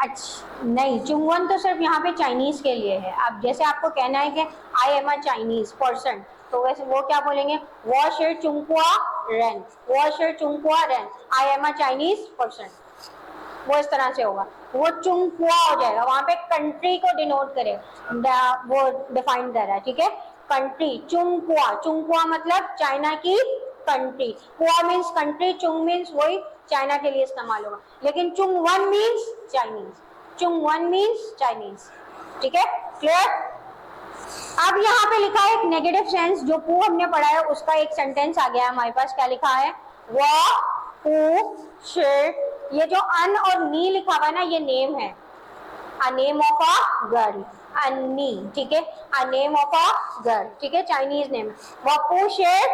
[SPEAKER 1] अच्छा नहीं, चुंगवन तो सिर्फ यहाँ पे चाइनीज के लिए है। अब जैसे आपको कहना है कि I am a Chinese person, तो वैसे वो क्या बोलेंगे? वॉशर चुंगहुआ रेन, वॉशर चुंगहुआ रेन, I am a Chinese person. वो इस तरह से होगा, वो चुंगहुआ हो जाएगा। वहां पे कंट्री को डिनोट करे, वो डिफाइन कर रहा है। ठीक है, कंट्री, चुंगहुआ, चुंगहुआ मतलब चाइना की कंट्री। हुआ मीन्स कंट्री, चुंग मीन्स वही चाइना के लिए इस्तेमाल होगा। लेकिन चुंगवन मीन्स चाइनीज, चुंगवन मीन्स चाइनीज। ठीक है, क्लियर? अब यहाँ पे लिखा है एक नेगेटिव सेंस, जो पू हमने पढ़ा है उसका एक सेंटेंस आ गया है हमारे पास। क्या लिखा है? वो पू शिर। ये जो अन और नी लिखा हुआ है ना, ये नेम है, a name of a girl, अन्नी। ठीक है, a name of a girl. ठीक है, चाइनीज नेम। वो पू शिर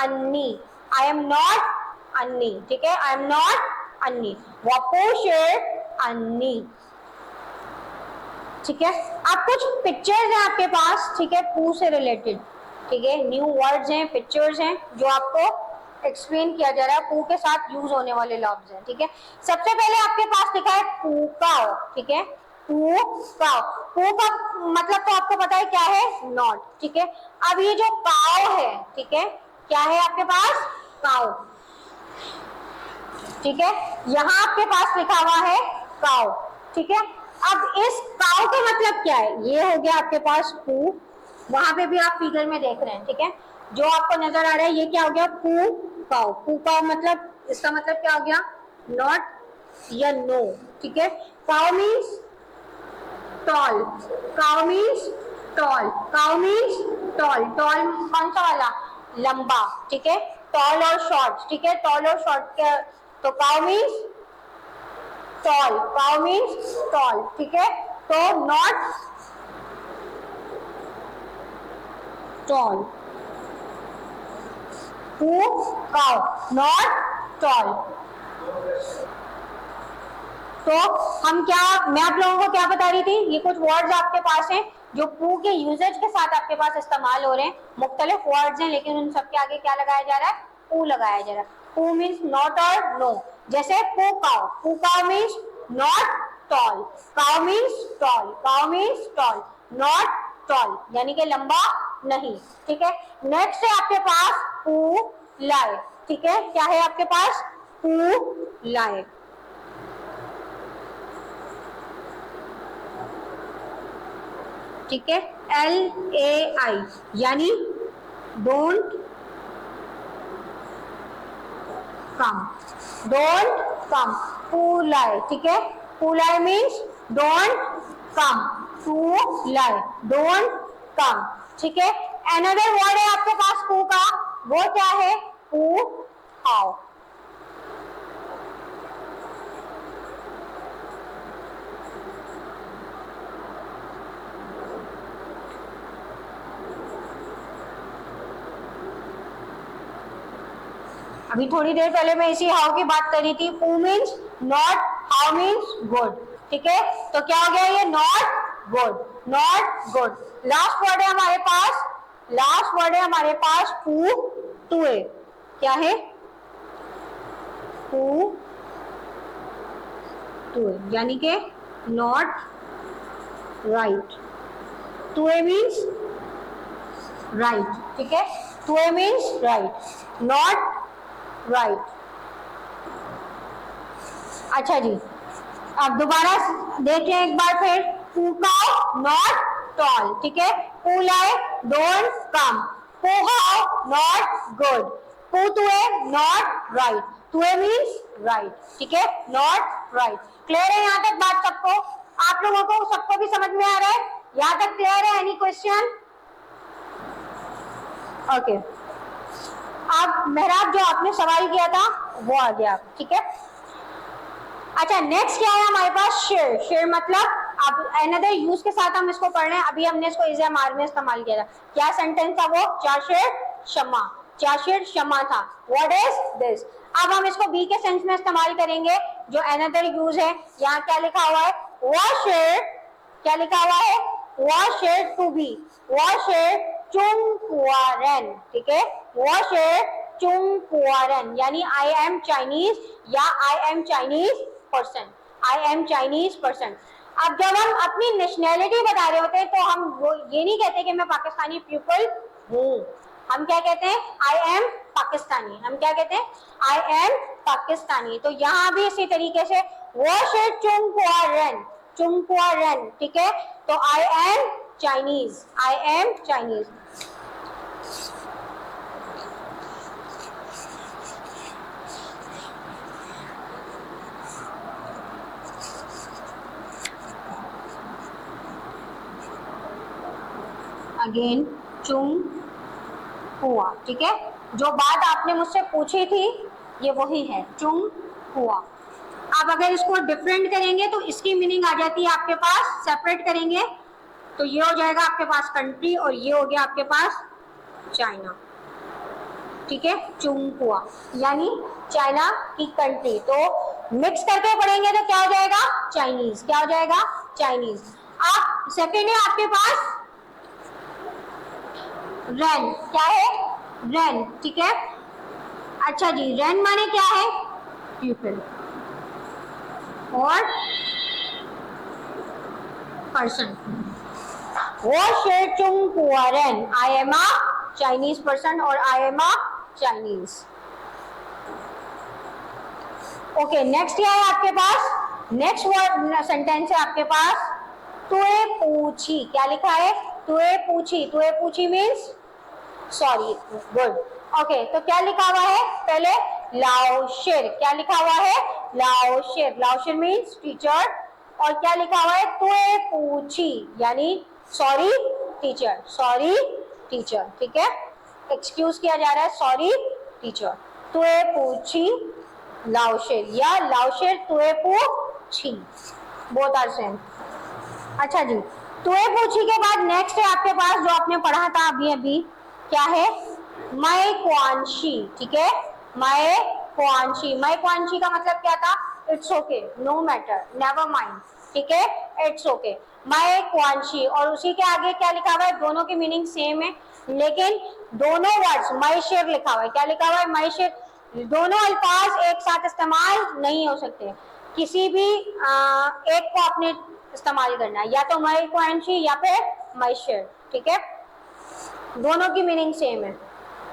[SPEAKER 1] अन्नी, आई एम नॉट अन्नी। ठीक है, आई एम नॉट अन्नी, वो पू शिर अन्नी। ठीक है, अब कुछ पिक्चर्स हैं आपके पास। ठीक है, पू से रिलेटेड। ठीक है, न्यू वर्ड्स हैं, पिक्चर्स हैं जो आपको एक्सप्लेन किया जा रहा है। पू के साथ यूज होने वाले लफ्ज हैं। ठीक है, सबसे पहले आपके पास लिखा है पूकाओ। ठीक है, पूकाओ, पू का मतलब तो आपको पता है क्या है? नॉट। ठीक है, अब ये जो काओ है, ठीक है, क्या है आपके पास? काओ। ठीक है, यहाँ आपके पास लिखा हुआ है काओ। ठीक है, अब इस काओ का मतलब क्या है? ये हो गया आपके पास पू, वहां पे भी आप फिगर में देख रहे हैं। ठीक है, जो आपको नजर आ रहा है ये क्या हो गया? पू काओ। पू काओ मतलब, इसका मतलब क्या हो गया? नॉट या नो। ठीक है, काओ मीन्स टॉल, काओ मीन्स टॉल, काओ मीन्स टॉल। टॉल कौन सा वाला? लंबा। ठीक है, टॉल और शॉर्ट। ठीक है, टॉल और शॉर्ट के, तो काओ मीन्स टॉल, काओ मीन्स टॉल। ठीक है, तो नॉट टॉल, पू काओ, नॉट टॉल। तो हम क्या, मैं आप लोगों को क्या बता रही थी? ये कुछ वर्ड्स आपके पास हैं जो पू के यूजेज के साथ आपके पास इस्तेमाल हो रहे हैं। मुख्तलिफ वर्ड्स हैं, लेकिन उन सबके आगे क्या लगाया जा रहा है? पू लगाया जा रहा है। पू मीन्स नॉट और नो। जैसे पू काओ, पू काओ मीन्स नॉट टॉल, काओ मीन्स टॉल, काओ मीन्स टॉल, नॉट टॉल यानी कि लंबा नहीं। ठीक है, नेक्स्ट है आपके पास पू लाए। ठीक है, क्या है आपके पास? पू लाए। ठीक है, LAI यानी डोंट कम, डोंट कम, पुलाई। ठीक है, पुलाई मीन्स डोंट कम, टू लाई, डोंट कम। ठीक है, अनदर वर्ड है आपके पास पू का, वो क्या है? पू हाउ। अभी थोड़ी देर पहले मैं इसी हाउ की बात कर रही थी। पू means not, how means good. ठीक है, तो क्या हो गया ये? Not good, not good. Last word है हमारे पास, लास्ट वर्ड है हमारे पास पू टुए। क्या है? पू टुए यानी के नॉट राइट। टुए मीन्स राइट, ठीक है, टू ए मीन्स राइट, नॉट राइट। अच्छा जी, अब दोबारा देखें एक बार फिर, पू काउ नॉट टॉल, ठीक है, पू लाई डोंट कम, पू हाउ नॉट गुड, पू टू ए नॉट राइट, टू ए मीन्स राइट, ठीक है, नॉट राइट। क्लियर है यहाँ तक बात सबको? आप लोगों को सबको भी समझ में आ रहा है? यहाँ तक क्लियर है? Any question? ओके, अब मेहराब जो आपने सवाल किया था वो आ गया, ठीक है। अच्छा, नेक्स्ट क्या है हमारे पास? शेयर। शेयर मतलब अब अनदर यूज के साथ हम इसको पढ़ रहे हैं। अभी हमने इसको इज़ मार में इस्तेमाल किया था। क्या सेंटेंस था वो? चाशेर शमा, चाशेर शमा था। What is this? अब हम इसको बी के सेंस में इस्तेमाल करेंगे जो अनदर यूज है। यहाँ क्या लिखा हुआ है? वॉशेर, क्या लिखा हुआ है? वॉशेर टू बी, वॉशेर चुंग कुआरन, ठीक है, वॉशेर चुंग कुआरन, यानी आई एम चाइनीज या आई am Chinese person, I am Chinese person. अब जब हम अपनी नेशनैलिटी बता रहे होते हैं तो हम ये नहीं कहते कि मैं पाकिस्तानी पीपल हूँ, हम क्या कहते हैं? I am Pakistani. हम क्या कहते हैं? I am Pakistani. तो यहाँ भी इसी तरीके से वॉशेर चुंग कुआरन, चुंग कुआरन, ठीक है, तो I am Chinese, I am Chinese. Again चुंग हुआ, ठीक है, जो बात आपने मुझसे पूछी थी ये वही है, चुंग हुआ। आप अगर इसको डिफरेंट करेंगे तो इसकी मीनिंग आ जाती है आपके पास, सेपरेट करेंगे तो ये हो जाएगा आपके पास कंट्री और ये हो गया आपके पास चाइना, ठीक है, चुंग हुआ यानी चाइना की कंट्री। तो मिक्स करके पढ़ेंगे तो क्या हो जाएगा? चाइनीज। क्या हो जाएगा? चाइनीज। आप सेकेंड है आपके पास रेन, क्या है? रेन, ठीक है। अच्छा जी, रेन माने क्या है? पीपल और पर्सन। वो शेर चुंग कुआरन, I am a Chinese person और I am a Chinese. Okay, next क्या है आपके पास? नेक्स्ट वर्ड सेंटेंस है आपके पास तुए पूछी। क्या लिखा है? तुए पूछी। तुए पूछी मीन्स सॉरी, गुड। ओके, तो क्या लिखा हुआ है? पहले लाओशिर, क्या लिखा हुआ है? लाओशिर, लाओशिर मीन्स टीचर। और क्या लिखा हुआ है? तुए पूछी यानी सॉरी टीचर, सॉरी टीचर, ठीक है, एक्सक्यूज किया जा रहा है, सॉरी टीचर। तुए पूछी लाओशिर या लाओशिर तुए पूछी, बोथ आर सेम। अच्छा जी, तुए पूछी के बाद नेक्स्ट है आपके पास जो आपने पढ़ा था अभी अभी, क्या है? मैं क्वांशी, ठीक है, मैं क्वांशी। मैं क्वांशी का मतलब क्या था? It's okay, no matter, never mind, ठीक है, इट्स ओके, मैं क्वांशी। और उसी के आगे क्या लिखा हुआ है? दोनों की मीनिंग सेम है लेकिन दोनों वर्ड्स मैं शेर लिखा हुआ है। क्या लिखा हुआ है? मैं शेर। दोनों अल्फाज एक साथ इस्तेमाल नहीं हो सकते, किसी भी एक को आपने इस्तेमाल करना है, या तो मैं क्वांशी या फिर मैं शेर, ठीक है, दोनों की मीनिंग सेम है,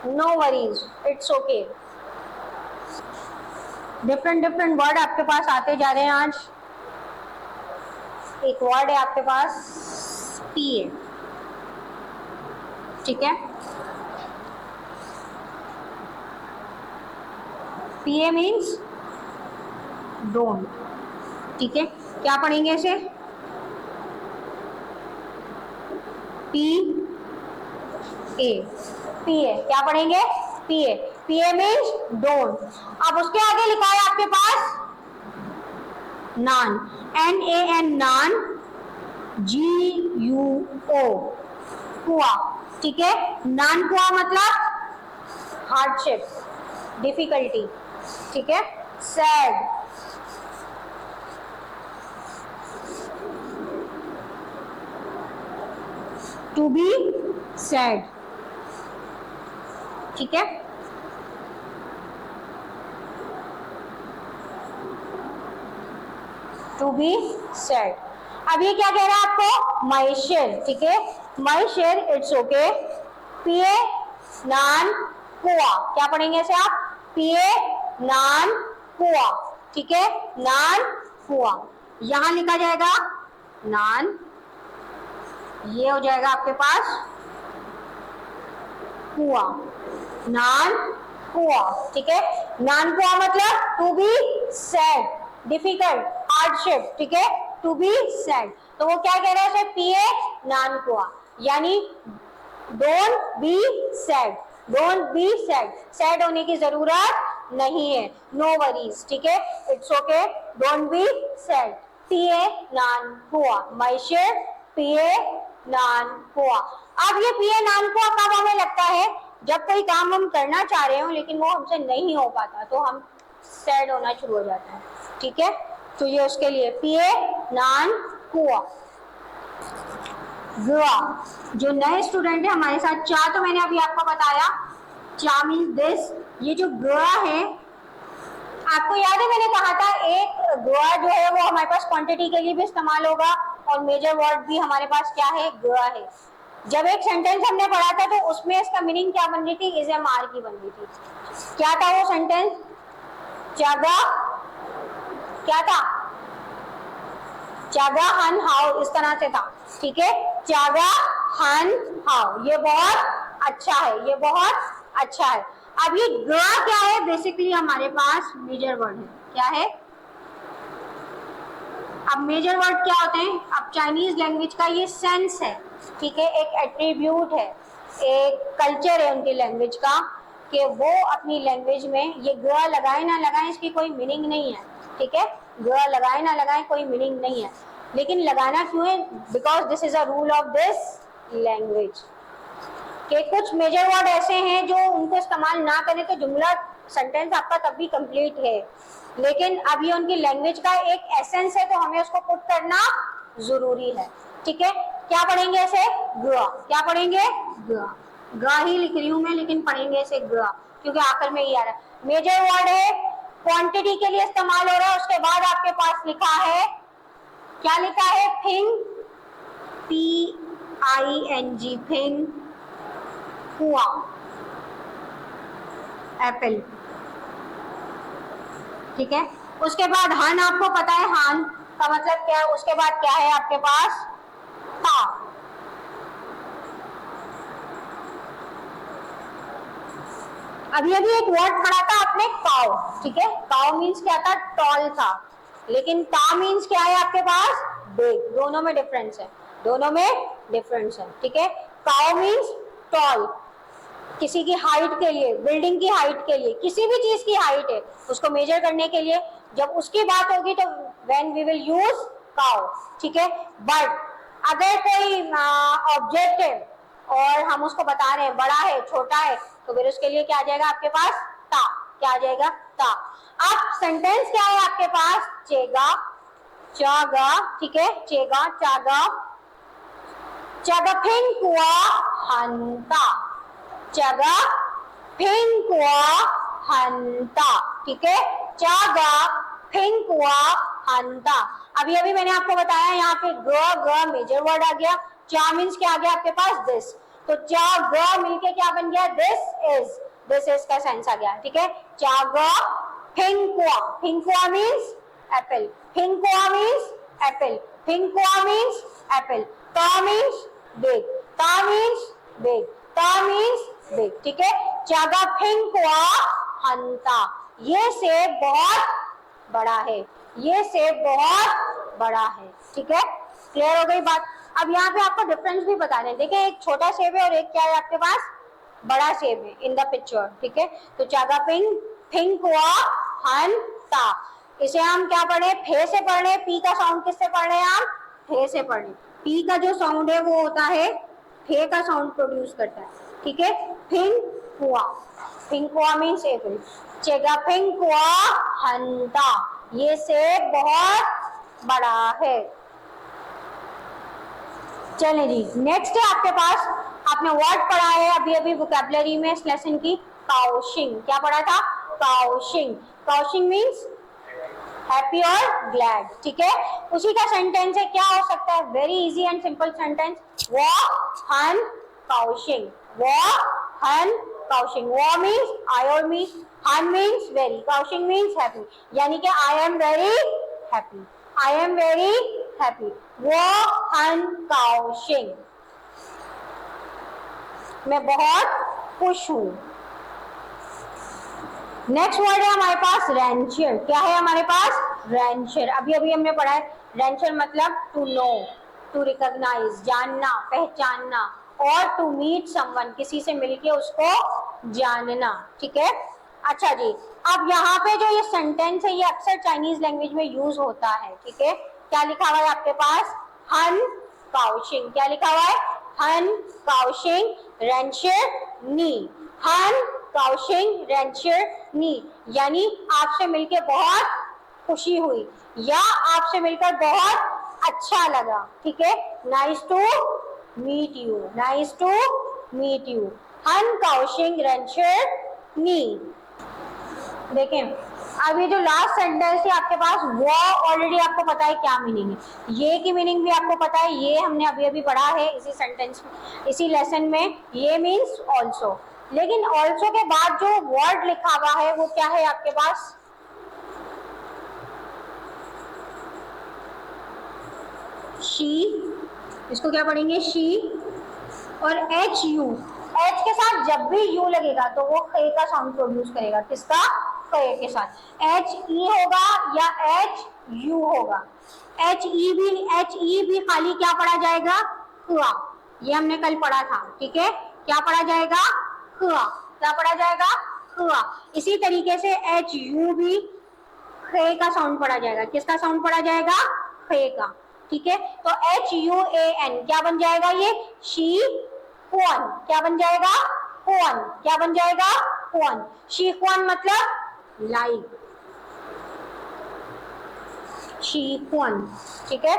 [SPEAKER 1] no worries, it's okay. Different different word आपके पास आते जा रहे हैं आज। एक वर्ड है आपके पास पीए, ठीक है, पीए मीन्स डोंट, ठीक है। क्या पढ़ेंगे इसे? पी ए, पीए, क्या पढ़ेंगे? पीए, पीए मीन्स डोंट। अब उसके आगे लिखा है आपके पास नान, एन ए एन, नान, जी यू ओ, कुआ, ठीक है, नान कुआ मतलब हार्डशिप, डिफिकल्टी, ठीक है, सैड, टू बी सैड, ठीक है, टू बी सैड। अब ये क्या कह रहा है आपको? माई शेयर, ठीक है, माई शेयर, इट्स ओके, पिए नान कुआ, क्या पढ़ेंगे ऐसे आप, पिए नान कुआ, ठीक है, नान कुआ। यहां लिखा जाएगा नान, ये हो जाएगा आपके पास कुआ, नान कुआ, ठीक है। नान कुआ मतलब to be sad, difficult, hardship, ठीक है, टू बी सैड। तो वो क्या कह रहे हैं, पिए नान कुआ, यानी don't be sad, don't be sad, sad होने की जरूरत नहीं है, नो वरीज, ठीक है, it's okay, don't be sad. पिए नान कुआ, माइशे पिए नान कुआ। अब ये पिए नान कुआ कब हमें लगता है, जब कोई काम हम करना चाह रहे हो लेकिन वो हमसे नहीं हो पाता, तो हम सैड होना शुरू हो जाता है, ठीक है। तो ये उसके लिए पिए नान कुआ। गुआ, जो नए स्टूडेंट है हमारे साथ, चा तो मैंने अभी आपको बताया, चा मीन्स दिस। ये जो गुआ है, आपको याद है मैंने कहा था एक गुआ जो है वो हमारे पास क्वांटिटी के लिए भी इस्तेमाल होगा और मेजर वर्ड भी हमारे पास क्या है, गुआ है। जब एक सेंटेंस हमने पढ़ा था तो उसमें इसका मीनिंग क्या बन रही थी, इज एम आर की बन रही थी। क्या था वो सेंटेंस, चागा, क्या था, चागा हन हाउ, इस तरह से था, ठीक है, चागा हन हाउ, ये बहुत अच्छा है, ये बहुत अच्छा है। अब ये ग क्या है, बेसिकली हमारे पास मेजर वर्ड है, क्या है, अब मेजर वर्ड क्या होते हैं, अब चाइनीज लैंग्वेज का ये सेंस है, ठीक है, एक एट्रीब्यूट है, एक कल्चर है उनकी लैंग्वेज का, कि वो अपनी लैंग्वेज में ये ग लगाए ना लगाए इसकी कोई मीनिंग नहीं है, ठीक है, ग लगाए ना लगाए कोई मीनिंग नहीं है, लेकिन लगाना क्यों है, because this is a rule of this language, कि कुछ मेजर वर्ड ऐसे हैं जो उनको इस्तेमाल ना करें तो जुमला, सेंटेंस आपका तब भी कंप्लीट है, लेकिन अब ये उनकी लैंग्वेज का एक एसेंस है तो हमें उसको पुट करना जरूरी है, ठीक है। क्या पढ़ेंगे ऐसे, गुआ, क्या पढ़ेंगे, गुआ, गा ही लिख रही हूं मैं लेकिन पढ़ेंगे ऐसे गुआ, क्योंकि आखिर में ये आ रहा है। मेजर वर्ड है, क्वांटिटी के लिए इस्तेमाल हो रहा है, उसके बाद आपके पास लिखा है, क्या लिखा है, थिंग, PING, थिंग, कुआ, एप्पल, ठीक है। उसके बाद हन, आपको पता है हान का मतलब क्या है, उसके बाद क्या है आपके पास, था, अभी अभी एक वर्ड पढ़ा था आपने, काउ, ठीक है, काउ मीन्स क्या था, टॉल था, लेकिन ता मीन्स क्या है आपके पास, बिग, दोनों में डिफरेंस है, दोनों में डिफरेंस है, ठीक है। काउ मीन्स टॉल, किसी की हाइट के लिए, बिल्डिंग की हाइट के लिए, किसी भी चीज की हाइट है उसको मेजर करने के लिए जब उसकी बात होगी तो व्हेन वी विल यूज काउ, ठीक है। बट अगर कोई ऑब्जेक्ट है और हम उसको बता रहे हैं बड़ा है छोटा है, तो फिर उसके लिए क्या आ जाएगा आपके पास, ता, क्या आ जाएगा, ता। अब सेंटेंस क्या है आपके पास, चेगा, चागा, ठीक है, चेगा, चागा, चागा फिंग कुआ हंता, चागा फिंग कुआ हंता, ठीक है, चागा फिंग कुआ हंता। अभी अभी मैंने आपको बताया यहाँ पे ग मेजर वर्ड आ गया, चा मीन्स क्या आ गया आपके पास, दिस, तो चा ग मिलके क्या बन गया, दिस इज का सेंस आ गया, ठीक है। चा ग फिंग कुआ मीन्स एप्पल, फिंग कुआ मीन्स एप्पल, फिंग कुआ मीन्स एप्पल, ता मीन्स बिग, ता मीन्स बिग, ता मीन्स बिग, ठीक है। चागा फिंग कुआ हंता, ये सेब बहुत बड़ा है, ये सेब बहुत बड़ा है, ठीक है, क्लियर हो गई बात। अब यहाँ पे आपको डिफरेंस भी बता रहे हैं, देखिए एक छोटा सेब है और एक क्या है आपके पास, बड़ा सेब है इन द पिक्चर, ठीक है। तो चागा फिंग कुआ हंता, इसे हम क्या पढ़े, फे से पढ़ रहे, पी का साउंड किससे पढ़ रहे हैं आप, फे से पढ़ रहे, पी का जो साउंड है वो होता है, फे का साउंड प्रोड्यूस करता है, ठीक है। फिंग कुआ मीन्स एप्पल, चेगा फिंग कुआ हंता, ये सेब बहुत बड़ा है। चलिए जी, नेक्स्ट है आपके पास, आपने वर्ड पढ़ा है अभी अभी वोकैबुलरी में इस लेसन की, काउशिंग, क्या पढ़ा था, काउशिंग, काउशिंग मीन्स हैप्पी और ग्लैड, ठीक है। उसी का सेंटेंस है, क्या हो सकता है, very easy and simple sentence, वो हन काउशिंग, वो हन काउशिंग, वो मीन्स आई और मी, हन मीन्स वेरी, काउशिंग मीन्स हैप्पी, यानी कि I am very happy, I am very happy, वो हन काउशिंग, मैं बहुत खुश हूं। नेक्स्ट वर्ड है हमारे पास रेंचर, क्या है हमारे पास रेंचर, अभी अभी हमने पढ़ा है रेंचर मतलब टू नो, टू रिकॉग्नाइज, जानना, पहचानना, और टू मीट समवन, किसी से मिलके उसको जानना, ठीक है। अच्छा जी, अब यहाँ पे जो ये सेंटेंस है ये अक्सर चाइनीज लैंग्वेज में यूज होता है, ठीक है। क्या लिखा हुआ है आपके पास, हन काउशिंग, क्या लिखा हुआ है, हन काउशिंग रेंचर नी, हन काउशिंग रेंचर नी, यानी आपसे मिलके बहुत खुशी हुई या आपसे मिलकर बहुत अच्छा लगा, ठीक है। Nice to meet you, nice to meet you, हन काउशिंग रेंचर नी। देखें अब ये जो लास्ट सेंटेंस है आपके पास, वो ऑलरेडी आपको पता है क्या मीनिंग है, ये की मीनिंग भी आपको पता है, ये हमने अभी अभी पढ़ा है इसी सेंटेंस में, इसी लेसन में, ये मीन्स ऑल्सो। लेकिन ऑल्सो के बाद जो वर्ड लिखा हुआ है वो क्या है आपके पास, शी, इसको क्या पढ़ेंगे, शी, और एच यू, एच के साथ जब भी यू लगेगा तो वो खे का साउंड प्रोड्यूस करेगा, किसका, खे के साथ, एच ई होगा या एच यू होगा, एच ई भी खाली क्या पढ़ा जाएगा, खुआ, ये हमने कल पढ़ा था, ठीक है, क्या पढ़ा जाएगा, खुआ, क्या पढ़ा जाएगा, खुआ। इसी तरीके से एच यू भी खे का साउंड पढ़ा जाएगा, किसका साउंड पढ़ा जाएगा, खे का, ठीक है। तो एच यू ए एन क्या बन जाएगा, ये शी हुआन, क्या बन जाएगा, हुआन, क्या बन जाएगा, हुआन, शी हुआन मतलब लाइक, शी हुआन, ठीक है।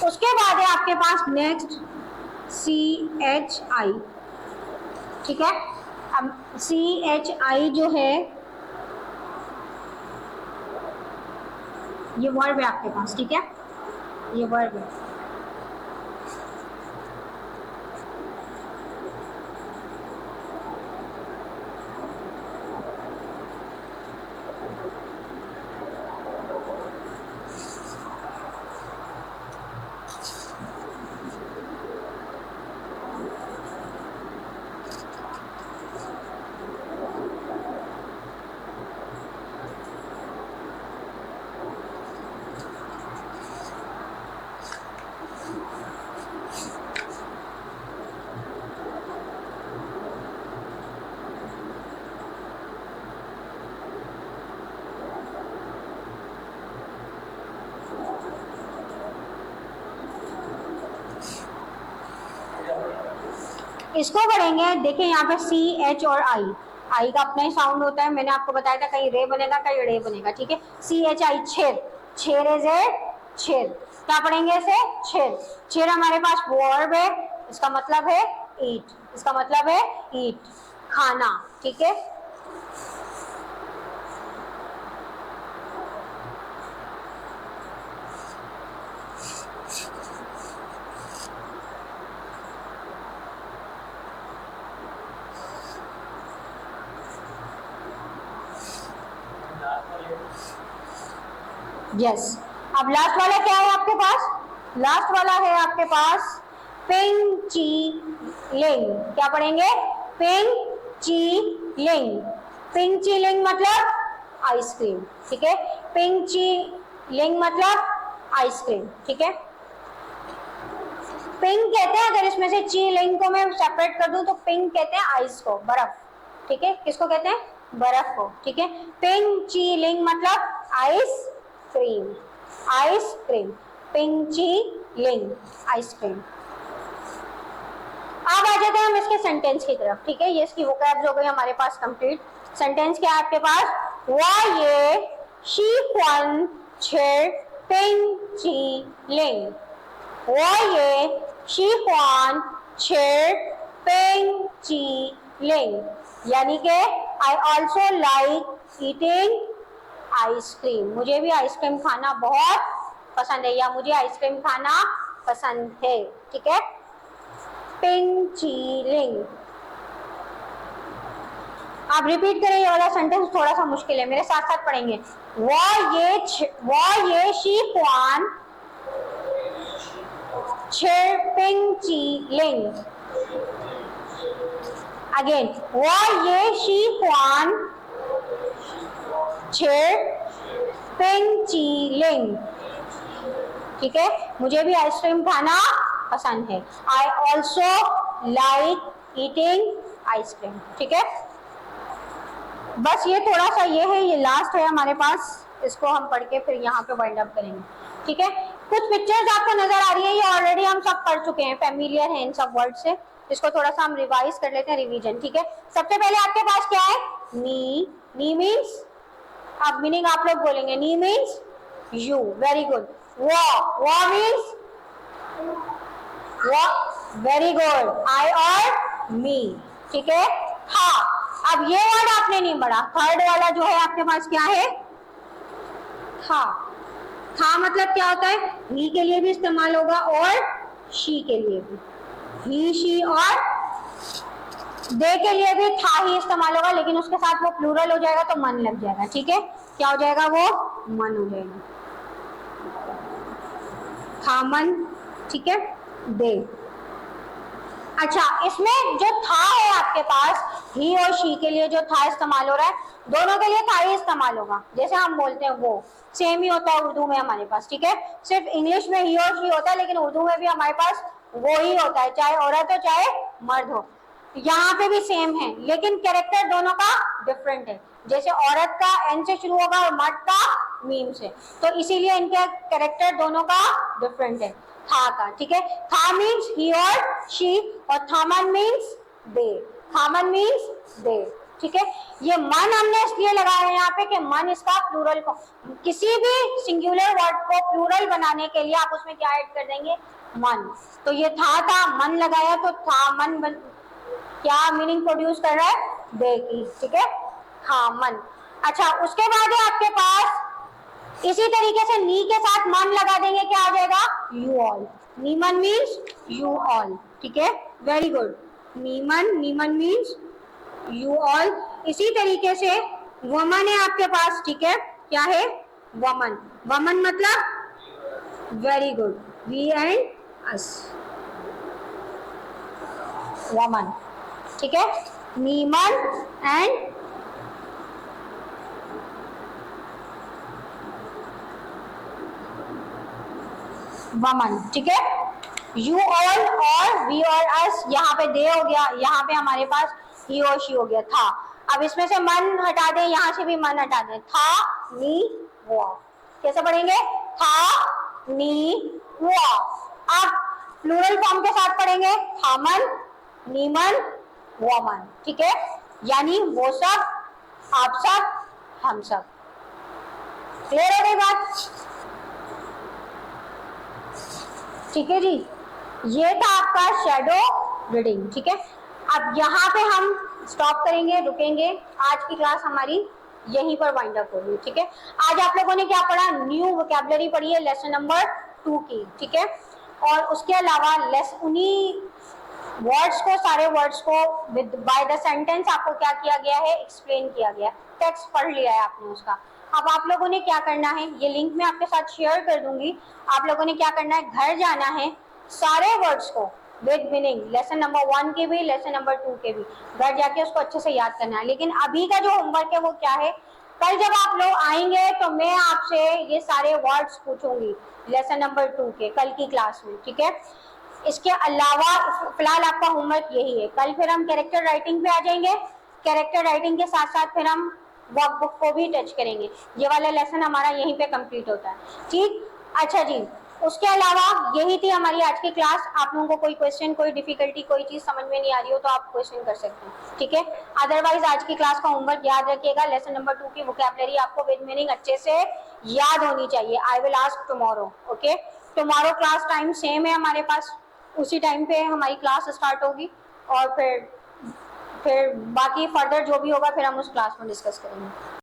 [SPEAKER 1] उसके बाद है आपके पास नेक्स्ट सी एच आई, ठीक है। अब सी एच आई जो है ये वर्ब है आपके पास, ठीक है, ये वर्ब है। इसको पढ़ेंगे, देखिए यहाँ पे सी एच और आई, आई का अपना ही साउंड होता है, मैंने आपको बताया था कहीं रे बनेगा कहीं रे बनेगा, ठीक है। C H I छेर, छेर is a छेर, क्या पढ़ेंगे इसे, छेर, छेर हमारे पास वर्ब है, इसका मतलब है ईट, इसका मतलब है ईट, खाना, ठीक है। यस, अब लास्ट वाला क्या है आपके पास, लास्ट वाला है आपके पास पिंग ची लिंग, क्या पढ़ेंगे, पिंग ची लिंग, पिंग ची लिंग मतलब आइसक्रीम, ठीक है, पिंग ची लिंग मतलब आइसक्रीम, ठीक है। पिंग कहते हैं, अगर इसमें से ची लिंग को मैं सेपरेट कर दूं तो पिंग कहते हैं आइस को, बर्फ, ठीक है, किसको कहते हैं, बर्फ को, ठीक है। पिंग ची लिंग मतलब आइस क्रीम, आइसक्रीम, पिंची लिंग, आइसक्रीम। अब आ जाते हैं हम इसके सेंटेंस की तरफ, ठीक है, ये इसकी वोकैब्स हो गई हमारे पास कंप्लीट। सेंटेंस क्या है आपके पास, वा ये शी क्वन छेर पिंची लिंग, वा ये शी क्वन छेर पिंची लिंग, यानी कि I also like eating ice cream, मुझे भी आइसक्रीम खाना बहुत पसंद है या मुझे आइसक्रीम खाना पसंद है, ठीक है। पिंचीलिंग। आप रिपीट करें, ये वाला सेंटेंस थोड़ा सा मुश्किल है, मेरे साथ साथ पढ़ेंगे। वो ये शीख्वान पिंचीलिंग। अगेन, वो ये शीख्वान पिंचीलिंग, ठीक है। मुझे भी आइसक्रीम खाना पसंद है। I also like eating ice cream, ठीक है। बस ये थोड़ा सा ये है, ये लास्ट है हमारे पास, इसको हम पढ़ के फिर यहाँ पे वाइंड अप करेंगे, ठीक है। कुछ पिक्चर्स आपको नजर आ रही है, ये ऑलरेडी हम सब पढ़ चुके हैं, फेमिलियर है इन सब वर्ड से। इसको थोड़ा सा हम रिवाइज कर लेते हैं, रिवीजन, ठीक है। सबसे पहले आपके पास क्या है? नी। नी मीन्स, अब मीनिंग आप लोग बोलेंगे, नी मीन्स यू, वेरी गुड। वो मीन्स वो, वेरी गुड। आई और मी, ठीक है। हाँ, अब ये वर्ड आपने नहीं पढ़ा, थर्ड वाला जो है आपके पास क्या है? था। था मतलब क्या होता है? ही के लिए भी इस्तेमाल होगा और शी के लिए भी, ही शी और दे के लिए भी था ही इस्तेमाल होगा, लेकिन उसके साथ वो प्लूरल हो जाएगा तो मन लग जाएगा, ठीक है। क्या हो जाएगा? वो मन हो जाएगा, था मन, ठीक है। दे। अच्छा, इसमें जो था है आपके पास, ही और शी के लिए जो था इस्तेमाल हो रहा है, दोनों के लिए था ही इस्तेमाल होगा। जैसे हम बोलते हैं वो, सेम ही होता है उर्दू में हमारे पास, ठीक है। सिर्फ इंग्लिश में ही और शी होता है, लेकिन उर्दू में भी हमारे पास वो ही होता है, चाहे औरत हो चाहे मर्द हो। यहाँ पे भी सेम है, लेकिन कैरेक्टर दोनों का डिफरेंट है। जैसे औरत का एन से शुरू होगा और मर्द का मीम से, तो इसीलिए इनके कैरेक्टर दोनों का डिफरेंट है। था का, ठीक है। था मीन्स ही और शी, और थामन मीन्स दे। थामन मीन्स दे, ठीक है। ये मन हमने इसलिए लगाया है यहाँ पे कि मन इसका प्लूरल को, किसी भी सिंगुलर वर्ड को प्लूरल बनाने के लिए आप उसमें क्या ऐड कर देंगे? मन। तो ये था मन लगाया तो था मन क्या मीनिंग प्रोड्यूस कर रहा है? दे की, ठीक है। हाँ, मन। अच्छा, उसके बाद है आपके पास इसी तरीके से नी के साथ मन लगा देंगे, क्या आ जाएगा? You all. नीमन मीन्स यू ऑल, ठीक है, वेरी गुड। नीमन मीन्स यू ऑल। इसी तरीके से वमन है आपके पास, ठीक है। क्या है? वमन। वमन मतलब, वेरी गुड, वी एंड अस, वमन, ठीक है। नीमन एंड वमन, ठीक है। यू ऑल और वी और अस, यहाँ पे दे हो गया, यहाँ पे हमारे पास ही और शी हो गया, था। अब इसमें से मन हटा दें, यहाँ से भी मन हटा दें, था नी वो। कैसे पढ़ेंगे? था नी वो। अब प्लूरल फॉर्म के साथ पढ़ेंगे, थामन, नीमन, वमन, ठीक है। यानी वो सब, आप सब, हम सब। क्लियर हो गई बात? ठीक है जी, ये था आपका शैडो रीडिंग, ठीक है। अब यहाँ पे हम स्टॉप करेंगे, रुकेंगे। आज की क्लास हमारी यहीं पर वाइंड अप होगी, ठीक है। आज आप लोगों ने क्या पढ़ा? न्यू वोकैबुलरी पढ़ी है, लेसन नंबर 2 की, ठीक है। और उसके अलावा उन्हीं वर्ड्स को, सारे वर्ड्स को विद बाय द सेंटेंस आपको क्या किया गया है? एक्सप्लेन किया गया। टेक्स्ट पढ़ लिया है आपने उसका। अब आप लोगों ने क्या करना है, ये लिंक मैं आपके साथ शेयर कर दूंगी। आप लोगों ने क्या करना है? घर जाना है, सारे वर्ड्स को विद मीनिंग, लेसन नंबर 1 के भी, लेसन नंबर 2 के भी, घर जाके उसको अच्छे से याद करना है। लेकिन अभी का जो होमवर्क है वो क्या है? कल जब आप लोग आएंगे तो मैं आपसे ये सारे वर्ड्स पूछूंगी लेसन नंबर 2 के, कल की क्लास में, ठीक है। इसके अलावा फिलहाल आपका होमवर्क यही है। कल फिर हम कैरेक्टर राइटिंग पे आ जाएंगे। कैरेक्टर राइटिंग के साथ साथ फिर हम वर्कबुक को भी टच करेंगे। ये वाला लेसन हमारा यहीं पे कंप्लीट होता है, ठीक। अच्छा जी, उसके अलावा यही थी हमारी आज की क्लास। आप लोगों को कोई क्वेश्चन, कोई डिफिकल्टी, कोई चीज समझ में नहीं आ रही हो तो आप क्वेश्चन कर सकते हैं, ठीक है। अदरवाइज आज की क्लास का होमवर्क याद रखिएगा। लेसन नंबर 2 की वोकैबुलरी आपको विद मीनिंग अच्छे से याद होनी चाहिए। I will ask tomorrow, okay. Tomorrow class time same है हमारे पास, उसी टाइम पे हमारी क्लास स्टार्ट होगी, और फिर बाकी फर्दर जो भी होगा फिर हम उस क्लास में डिस्कस करेंगे।